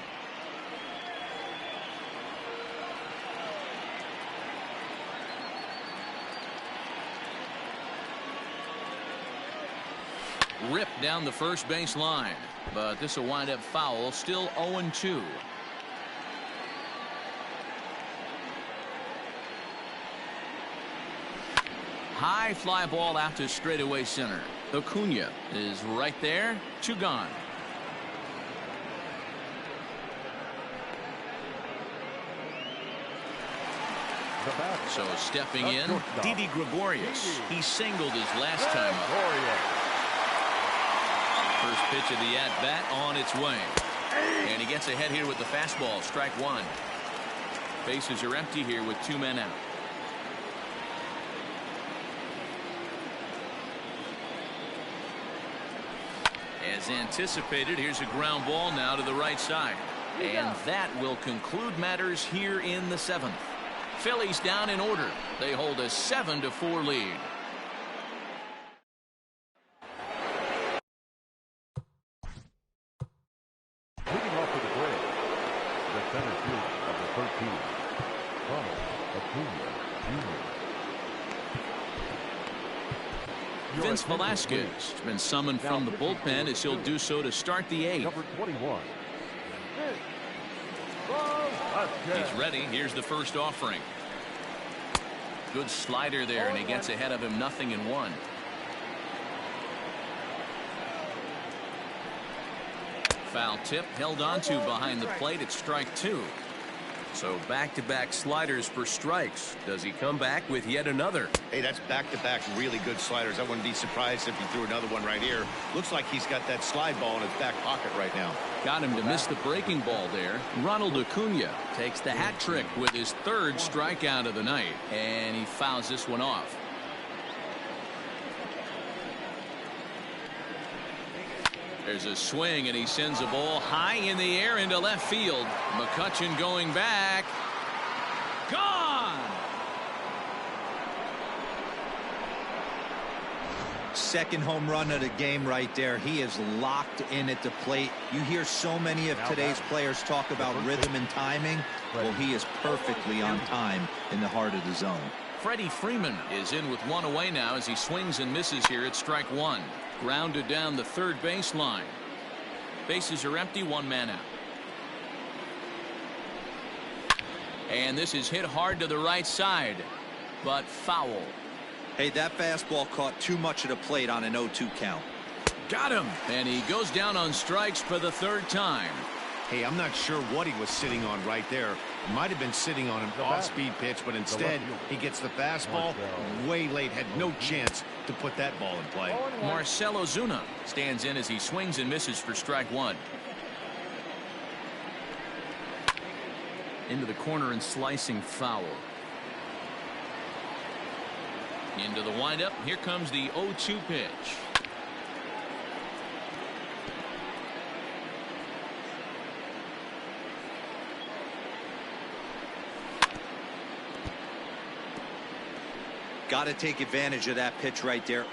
Ripped down the first base line, but this will wind up foul. Still 0-2. High fly ball out to straightaway center. Acuna is right there. 2 gone. So stepping in, Didi Gregorius. He singled his last time up. First pitch of the at-bat on its way. And he gets ahead here with the fastball. Strike 1. Bases are empty here with 2 men out. As anticipated, here's a ground ball now to the right side. And that will conclude matters here in the 7th. Phillies down in order. They hold a 7-4 lead. Leading off for the Braves, the center fielder of the 13, Acuna Jr. Vince Velasquez has been summoned from the bullpen as he'll do so to start the 8th. Number 21. He's ready. Here's the first offering. Good slider there, and he gets ahead of him 0-1. Foul tip held onto behind the plate at strike 2. So back-to-back sliders for strikes. Does he come back with yet another? Hey, that's back-to-back really good sliders. I wouldn't be surprised if he threw another one right here. Looks like he's got that slide ball in his back pocket right now. Got him to miss the breaking ball there. Ronald Acuna takes the hat trick with his 3rd strikeout of the night. And he fouls this one off. There's a swing, and he sends a ball high in the air into left field. McCutchen going back. Gone! Second home run of the game right there. He is locked in at the plate. You hear so many of today's players talk about rhythm and timing. Well, he is perfectly on time in the heart of the zone. Freddie Freeman is in with 1 away now as he swings and misses here at strike 1. Grounded down the 3rd baseline. Bases are empty, 1 man out. And this is hit hard to the right side, but foul. Hey, that fastball caught too much of the plate on an 0-2 count. Got him. And he goes down on strikes for the 3rd time. Hey, I'm not sure what he was sitting on right there. Might have been sitting on an off-speed pitch, but instead he gets the fastball way late. Had no chance to put that ball in play. Marcell Ozuna stands in as he swings and misses for strike 1. Into the corner and slicing foul. Into the windup. Here comes the 0-2 pitch. Got to take advantage of that pitch right there.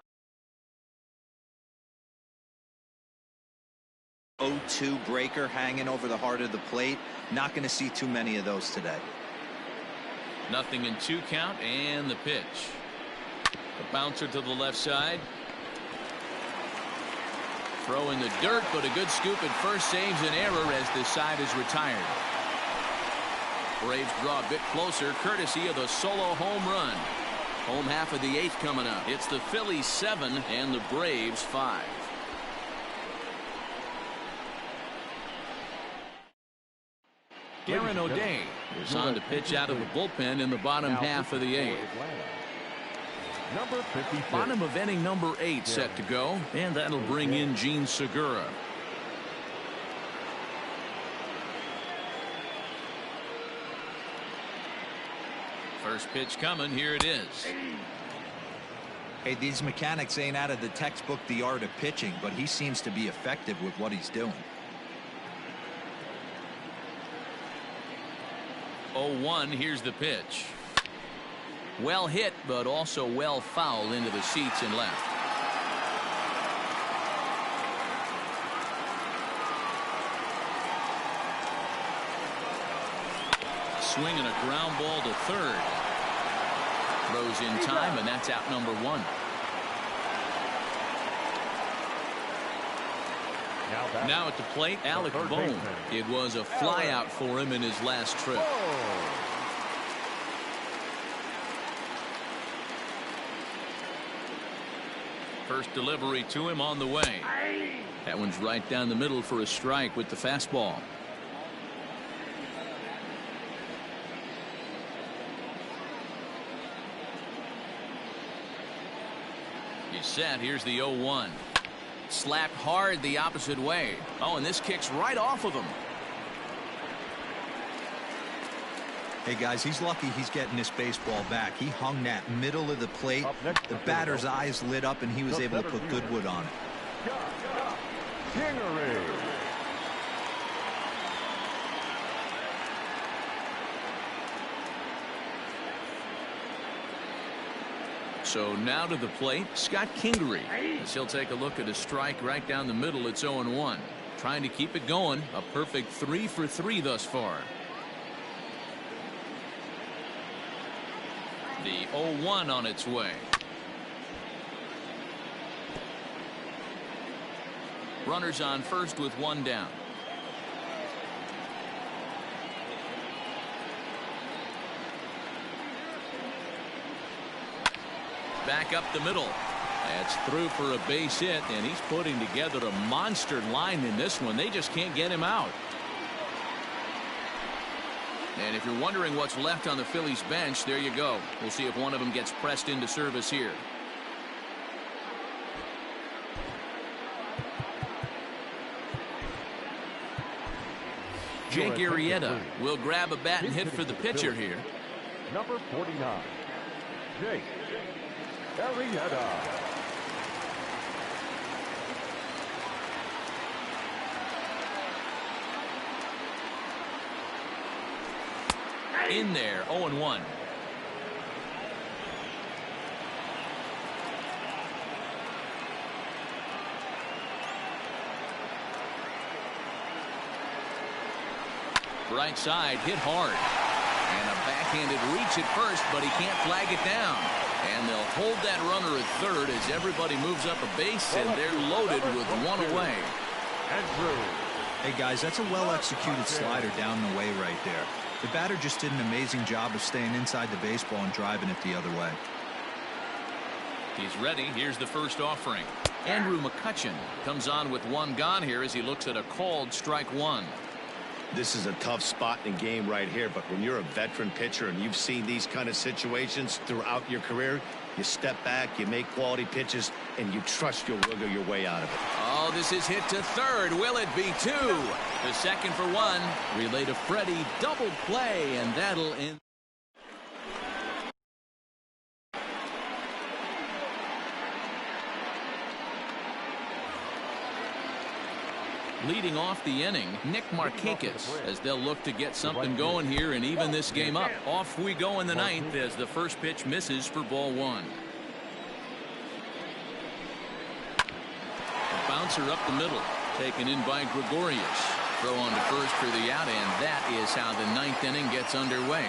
0-2 breaker hanging over the heart of the plate. Not going to see too many of those today. 0-2 count, and the pitch. The bouncer to the left side. Throw in the dirt, but a good scoop at first saves an error as the side is retired. Braves draw a bit closer courtesy of the solo home run. Home half of the 8th coming up. It's the Phillies 7 and the Braves 5. Darren O'Day is on to pitch out of the bullpen in the bottom half of the 8th. Number 56. Bottom of inning number 8 set to go, and that'll bring in Gene Segura. First pitch coming. Here it is. Hey, these mechanics ain't out of the textbook The Art of Pitching, but he seems to be effective with what he's doing. 0-1. Here's the pitch. Well hit, but also well fouled into the seats and left. Swing and a ground ball to 3rd. Throws in time, and that's out number 1. Now at the plate, Alec Bohm. It was a fly out for him in his last trip. First delivery to him on the way. That one's right down the middle for a strike with the fastball. He's set. Here's the 0-1. Slapped hard the opposite way. Oh, and this kicks right off of him. Hey, guys, he's lucky he's getting this baseball back. He hung that middle of the plate. The batter's eyes lit up, and he was able to put good wood on it. So now to the plate, Scott Kingery, as he'll take a look at a strike right down the middle. It's 0-1. Trying to keep it going. A perfect 3 for 3 thus far. The 0-1 on its way. Runners on first with one down. Back up the middle. That's through for a base hit, and he's putting together a monster line in this one. They just can't get him out. And if you're wondering what's left on the Phillies bench, there you go. We'll see if one of them gets pressed into service here. Jake Arrieta will grab a bat and hit for the pitcher here. Number 49, Jake Arrieta. In there, 0-1. Right side, hit hard. And a backhanded reach at first, but he can't flag it down. And they'll hold that runner at third as everybody moves up a base, and they're loaded with one away. Hey, guys, that's a well-executed slider down the way right there. The batter just did an amazing job of staying inside the baseball and driving it the other way. He's ready. Here's the first offering. Andrew McCutchen comes on with one gone here as he looks at a called strike one. This is a tough spot in the game right here, but when you're a veteran pitcher and you've seen these kind of situations throughout your career, you step back, you make quality pitches, and you trust you'll wiggle your way out of it. Oh, this is hit to third. Will it be two? The second for one. Relay to Freddie. Double play, and that'll end. Leading off the inning, Nick Markakis, as they'll look to get something going here and even this game up. Off we go in the ninth as the first pitch misses for ball one. A bouncer up the middle, taken in by Gregorius. Throw on to first for the out, and that is how the ninth inning gets underway.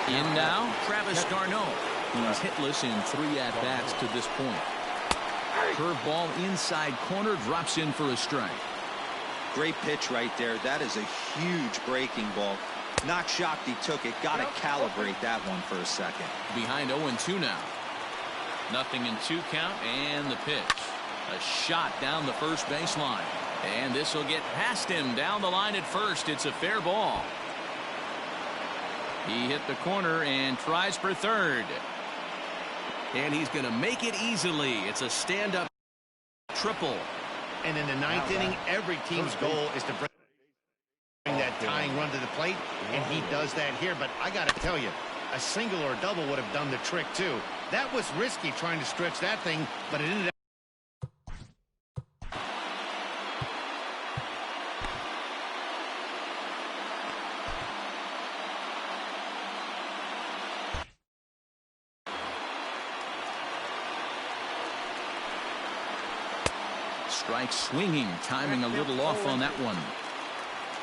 In now, Travis Garneau. He's hitless in 3 at-bats to this point. Curveball inside corner, drops in for a strike. Great pitch right there. That is a huge breaking ball. Not shocked he took it. Got to calibrate that one for a second. Behind 0-2 now. Nothing in 2 count, and the pitch. A shot down the first baseline. And this will get past him down the line at first. It's a fair ball. He hit the corner and tries for third. And he's going to make it easily. It's a stand-up triple. And in the ninth inning, every team's goal is to bring that tying run to the plate, and he does that here. But I got to tell you, a single or a double would have done the trick, too. That was risky trying to stretch that thing, but it ended up. Strike swinging, timing a little off on that one.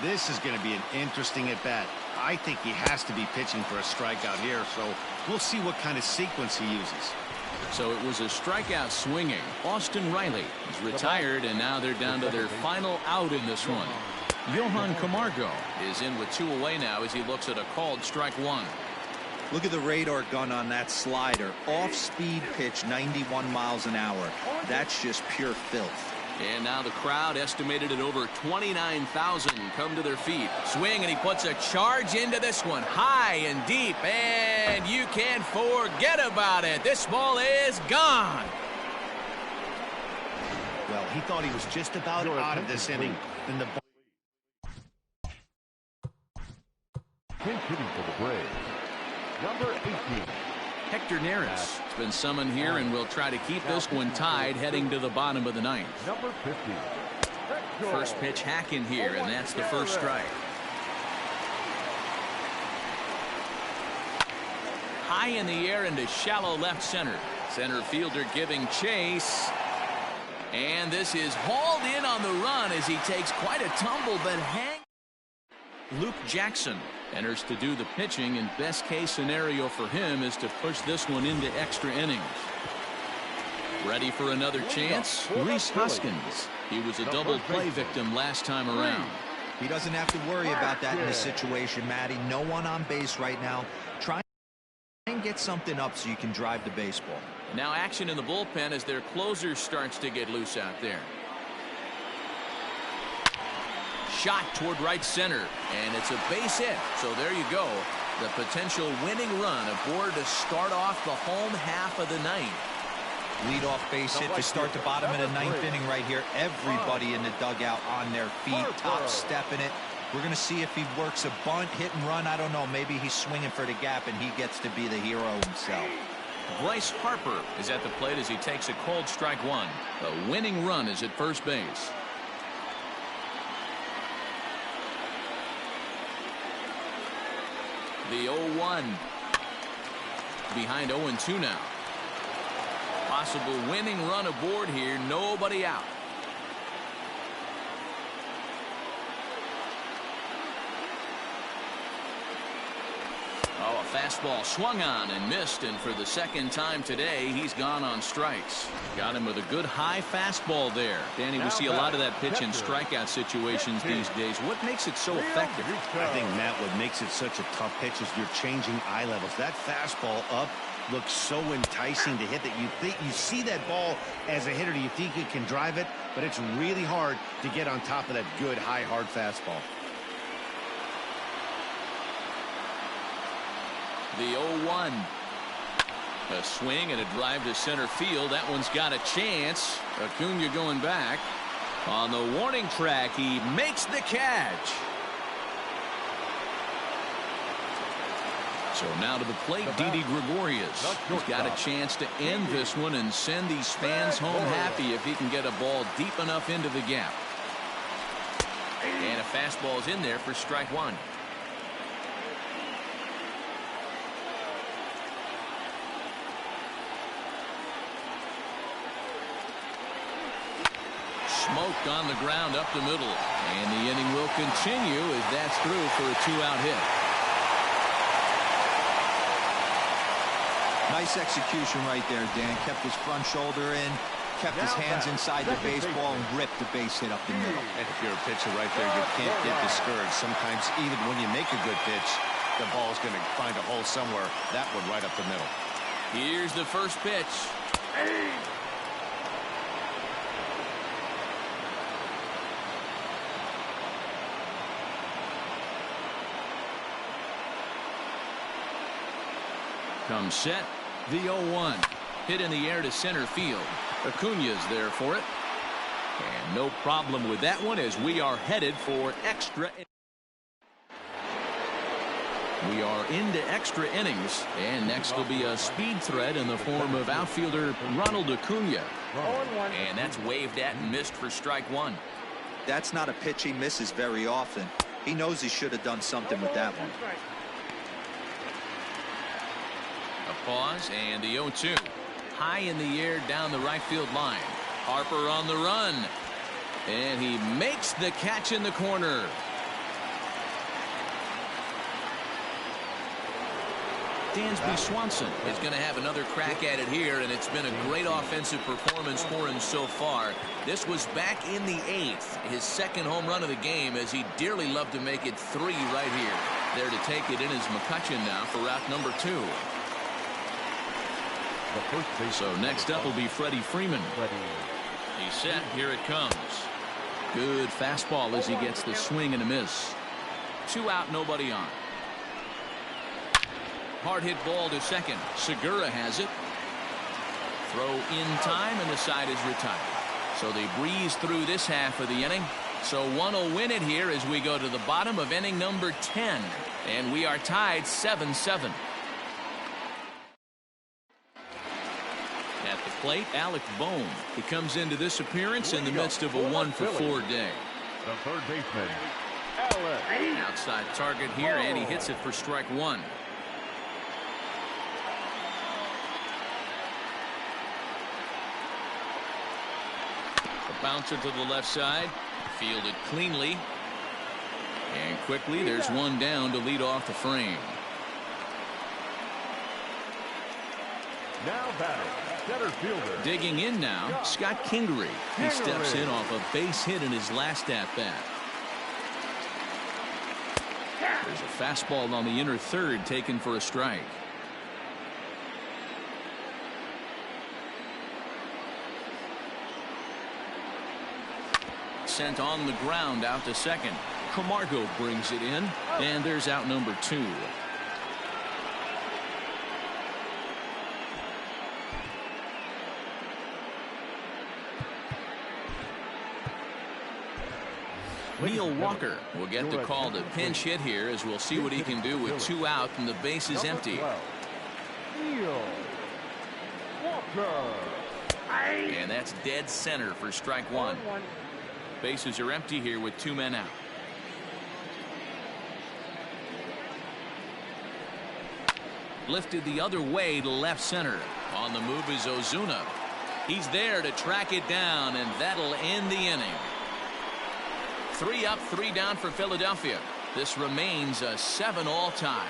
This is going to be an interesting at-bat. I think he has to be pitching for a strikeout here, so we'll see what kind of sequence he uses. So it was a strikeout swinging. Austin Riley is retired, and now they're down to their final out in this one. Johan Camargo is in with 2 away now as he looks at a called strike one. Look at the radar gun on that slider. Off-speed pitch, 91 miles an hour. That's just pure filth. And now the crowd, estimated at over 29,000, come to their feet. Swing, and he puts a charge into this one. High and deep, and you can't forget about it. This ball is gone. Well, he thought he was just about out of this inning. And the Pinch hitting for the Braves, number 18. Hector Neris has been summoned here, and will try to keep this one tied heading to the bottom of the ninth. Number 50. First pitch hack in here, and that's the first strike. High in the air into shallow left center. Center fielder giving chase. And this is hauled in on the run as he takes quite a tumble, but hang. Luke Jackson enters to do the pitching, and best case scenario for him is to push this one into extra innings. Ready for another chance? Reese Hoskins. He was a double play victim last time around. He doesn't have to worry about that in this situation, Matty. No one on base right now. Try and get something up so you can drive the baseball. Now action in the bullpen as their closer starts to get loose out there. Shot toward right center, and it's a base hit. So there you go. The potential winning run aboard to start off the home half of the ninth. Leadoff base hit to start the bottom of the ninth inning right here. Everybody in the dugout on their feet, top stepping it. We're going to see if he works a bunt, hit and run. I don't know. Maybe he's swinging for the gap, and he gets to be the hero himself. Bryce Harper is at the plate as he takes a cold strike one. The winning run is at first base. The 0-1 behind 0-2 now. Possible winning run aboard here. Nobody out. Oh, a fastball swung on and missed, and for the second time today, he's gone on strikes. Got him with a good high fastball there. Danny, we see a lot of that pitch in strikeout situations these days. What makes it so effective? I think, Matt, what makes it such a tough pitch is you're changing eye levels. That fastball up looks so enticing to hit that you see that ball as a hitter. You think you can drive it, but it's really hard to get on top of that good, high, hard fastball. The 0-1. A swing and a drive to center field. That one's got a chance. Acuna going back. On the warning track, he makes the catch. So now to the plate, Didi Gregorius. He's got a chance to end this one and send these fans home happy if he can get a ball deep enough into the gap. And a fastball is in there for strike one. Smoked on the ground up the middle, and the inning will continue as that's through for a two-out hit. Nice execution right there, Dan. Kept his front shoulder in, kept his hands inside the baseball, and ripped the base hit up the middle. And if you're a pitcher right there, you can't get discouraged. Sometimes even when you make a good pitch, the ball's going to find a hole somewhere. That one right up the middle. Here's the first pitch. Comes set. The 0-1. Hit in the air to center field. Acuna's there for it. And no problem with that one as we are headed for extra. We are into extra innings, and next will be a speed threat in the form of outfielder Ronald Acuna. And that's waved at and missed for strike one. That's not a pitch he misses very often. He knows he should have done something with that one. A pause, and the 0-2. High in the air down the right field line. Harper on the run. And he makes the catch in the corner. Dansby Swanson is going to have another crack at it here, and it's been a great offensive performance for him so far. This was back in the 8th, his second home run of the game, as he dearly loved to make it 3 right here. There to take it in is McCutcheon now for route number 2. So next up will be Freddie Freeman. He's set. Here it comes. Good fastball as he gets the swing and a miss. 2 out, nobody on. Hard hit ball to second. Segura has it. Throw in time, and the side is retired. So they breeze through this half of the inning. So one will win it here as we go to the bottom of inning number 10. And we are tied 7-7. At the plate, Alec Bohm. He comes into this appearance in the midst of a 1-for-4 day. The third baseman, Alec. Outside target here, and he hits it for strike 1. A bouncer to the left side. Fielded cleanly. And quickly, there's one down to lead off the frame. Now batting, center fielder. Digging in now, Scott Kingery. He steps in off a base hit in his last at-bat. There's a fastball on the inner third taken for a strike. Sent on the ground out to second. Camargo brings it in, and there's out number 2. Neil Walker will get the call to pinch hit here, as we'll see what he can do with 2 out and the base is empty. Neil Walker. And that's dead center for strike 1. Bases are empty here with 2 men out. Lifted the other way to left center. On the move is Ozuna. He's there to track it down, and that'll end the inning. 3 up, 3 down for Philadelphia. This remains a 7-all tie.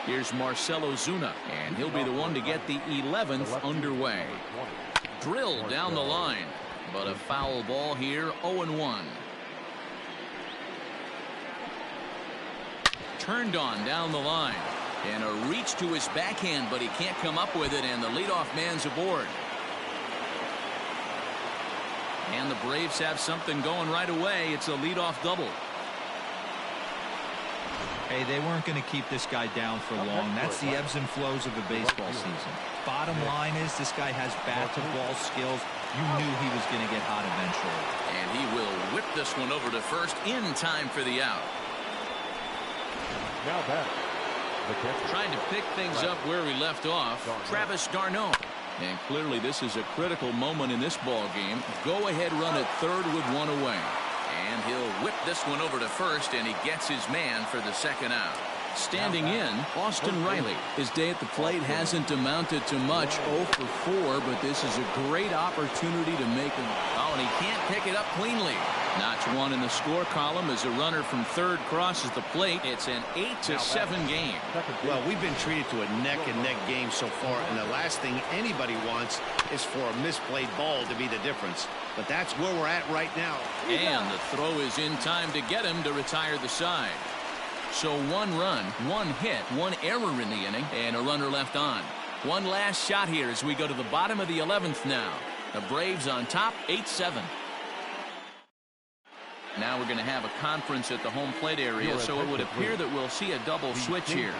Here's Marcell Ozuna, and he'll be the one to get the 11th underway. Drilled down the line, but a foul ball here, 0-1. Turned on down the line, and a reach to his backhand, but he can't come up with it, and the leadoff man's aboard. And the Braves have something going right away. It's a leadoff double. Hey, they weren't going to keep this guy down for long. That's the ebbs and flows of a baseball season. Bottom line is this guy has bat-to-ball skills. You knew he was going to get hot eventually. And he will whip this one over to first in time for the out. Now back. Trying to pick things up where he left off, Travis d'Arnaud. And clearly this is a critical moment in this ball game. Go-ahead run at third with 1 away. And he'll whip this one over to first, and he gets his man for the second out. Standing in, Austin Riley. His day at the plate hasn't amounted to much, 0 for 4, but this is a great opportunity to make him. Oh, and he can't pick it up cleanly. Notch 1 in the score column as a runner from third crosses the plate. It's an 8-7 game. Well, we've been treated to a neck-and-neck game so far, and the last thing anybody wants is for a misplayed ball to be the difference. But that's where we're at right now. And the throw is in time to get him to retire the side. So 1 run, 1 hit, 1 error in the inning, and a runner left on. One last shot here as we go to the bottom of the 11th now. The Braves on top, 8-7. Now we're going to have a conference at the home plate area, so it would appear that we'll see a double switch here.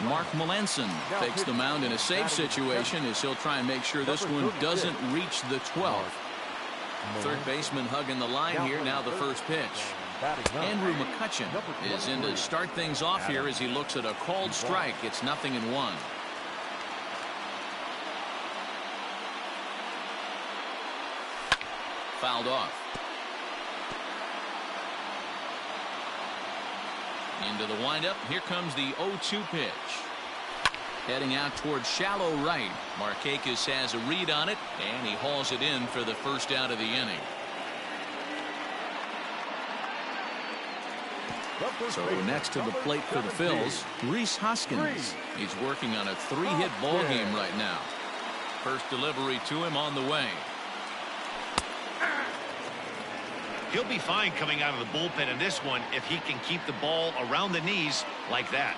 Mark Melanson takes the mound in a safe situation as he'll try and make sure this one doesn't reach the 12th. Third baseman hugging the line here, now the first pitch. Andrew McCutcheon is in to start things off here as he looks at a called strike. It's 0-1. Fouled off. Into the windup. Here comes the 0-2 pitch. Heading out towards shallow right. Markakis has a read on it, and he hauls it in for the first out of the inning. So next to the plate for the Phils, Rhys Hoskins. He's working on a 3-hit ball game right now. First delivery to him on the way. He'll be fine coming out of the bullpen in this one if he can keep the ball around the knees like that.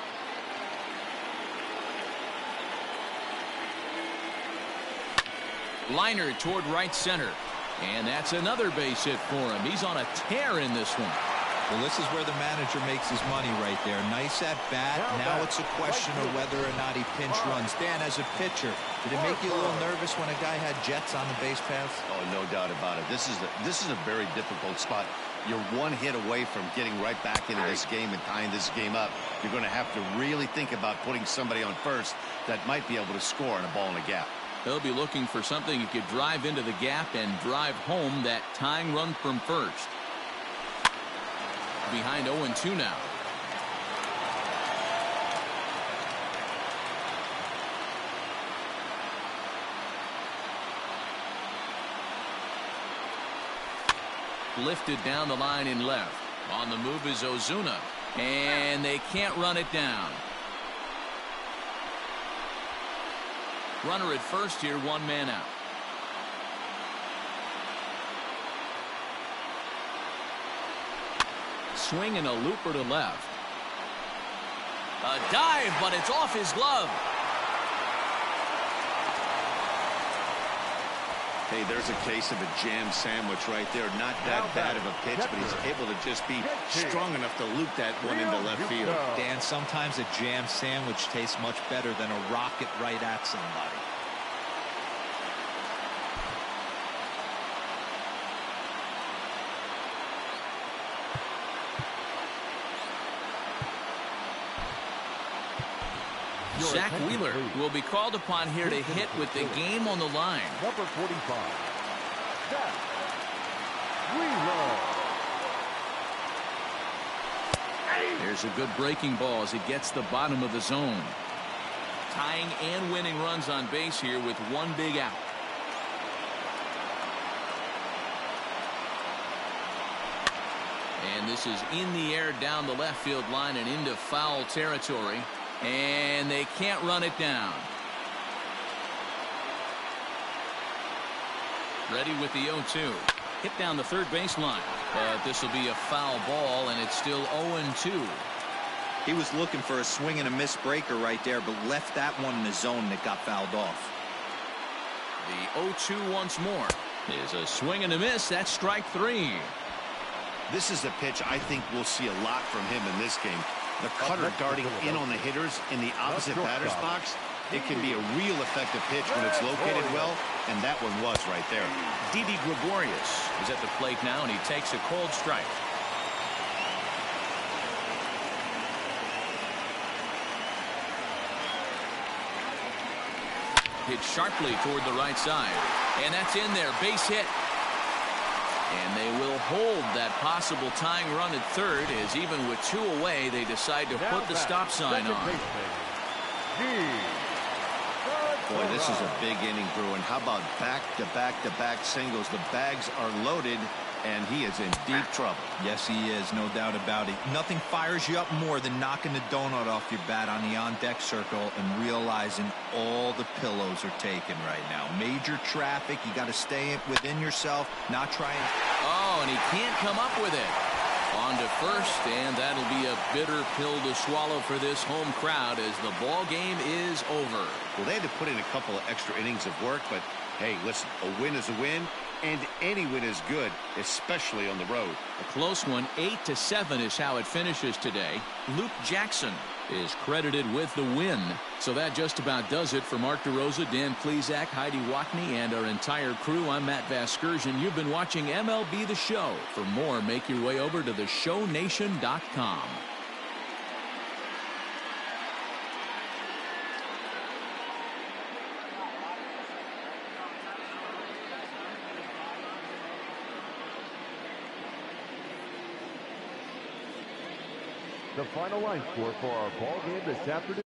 Liner toward right center. And that's another base hit for him. He's on a tear in this one. Well, this is where the manager makes his money right there. Nice at bat. Now it's a question of whether or not he pinch runs. Dan, as a pitcher, did it make you a little nervous when a guy had jets on the base paths? Oh, no doubt about it. This is a very difficult spot. You're one hit away from getting right back into this game and tying this game up. You're going to have to really think about putting somebody on first that might be able to score on a ball in a gap. He'll be looking for something he could drive into the gap and drive home that tying run from first. Behind 0-2 now. Lifted down the line in left. On the move is Ozuna. And they can't run it down. Runner at first here, 1 man out. Swing and a looper to left. A dive, but it's off his glove. Hey, there's a case of a jam sandwich right there. Not that bad of a pitch, but he's able to just be strong enough to loop that one into left field. Dan, sometimes a jam sandwich tastes much better than a rocket right at somebody. Zach Wheeler will be called upon here to hit with the game on the line. Number 45, Zach Wheeler. There's a good breaking ball as he gets the bottom of the zone. Tying and winning runs on base here with 1 big out. And this is in the air down the left field line and into foul territory. And they can't run it down. Ready with the 0-2. Hit down the third baseline. But this will be a foul ball, and it's still 0-2. He was looking for a swing and a miss breaker right there, but left that one in the zone that got fouled off. The 0-2 once more is a swing and a miss. That's strike 3. This is a pitch I think we'll see a lot from him in this game. The cutter darting in on the hitters in the opposite batter's box. It can be a real effective pitch when it's located well, and that one was right there. Didi Gregorius is at the plate now, and he takes a cold strike. Hit sharply toward the right side, and that's in there. Base hit. And they will hold that possible tying run at third, as even with 2 away, they decide to put the stop sign on. Boy, this is a big inning, Bruin. How about back-to-back-to-back singles? The bags are loaded, and he is in deep trouble. Yes, he is, no doubt about it. Nothing fires you up more than knocking the donut off your bat on the on-deck circle and realizing all the pillows are taken right now. Major traffic. You got to stay within yourself, not trying. Oh, and he can't come up with it. On to first, and that'll be a bitter pill to swallow for this home crowd as the ball game is over. Well, they had to put in a couple of extra innings of work, but hey, listen, a win is a win, and any win is good, especially on the road. A close one, 8-7 is how it finishes today. Luke Jackson is credited with the win. So that just about does it for Mark DeRosa, Dan Plesac, Heidi Watney, and our entire crew. I'm Matt Vasgersian. You've been watching MLB The Show. For more, make your way over to theshownation.com. The final line score for our ball game this afternoon.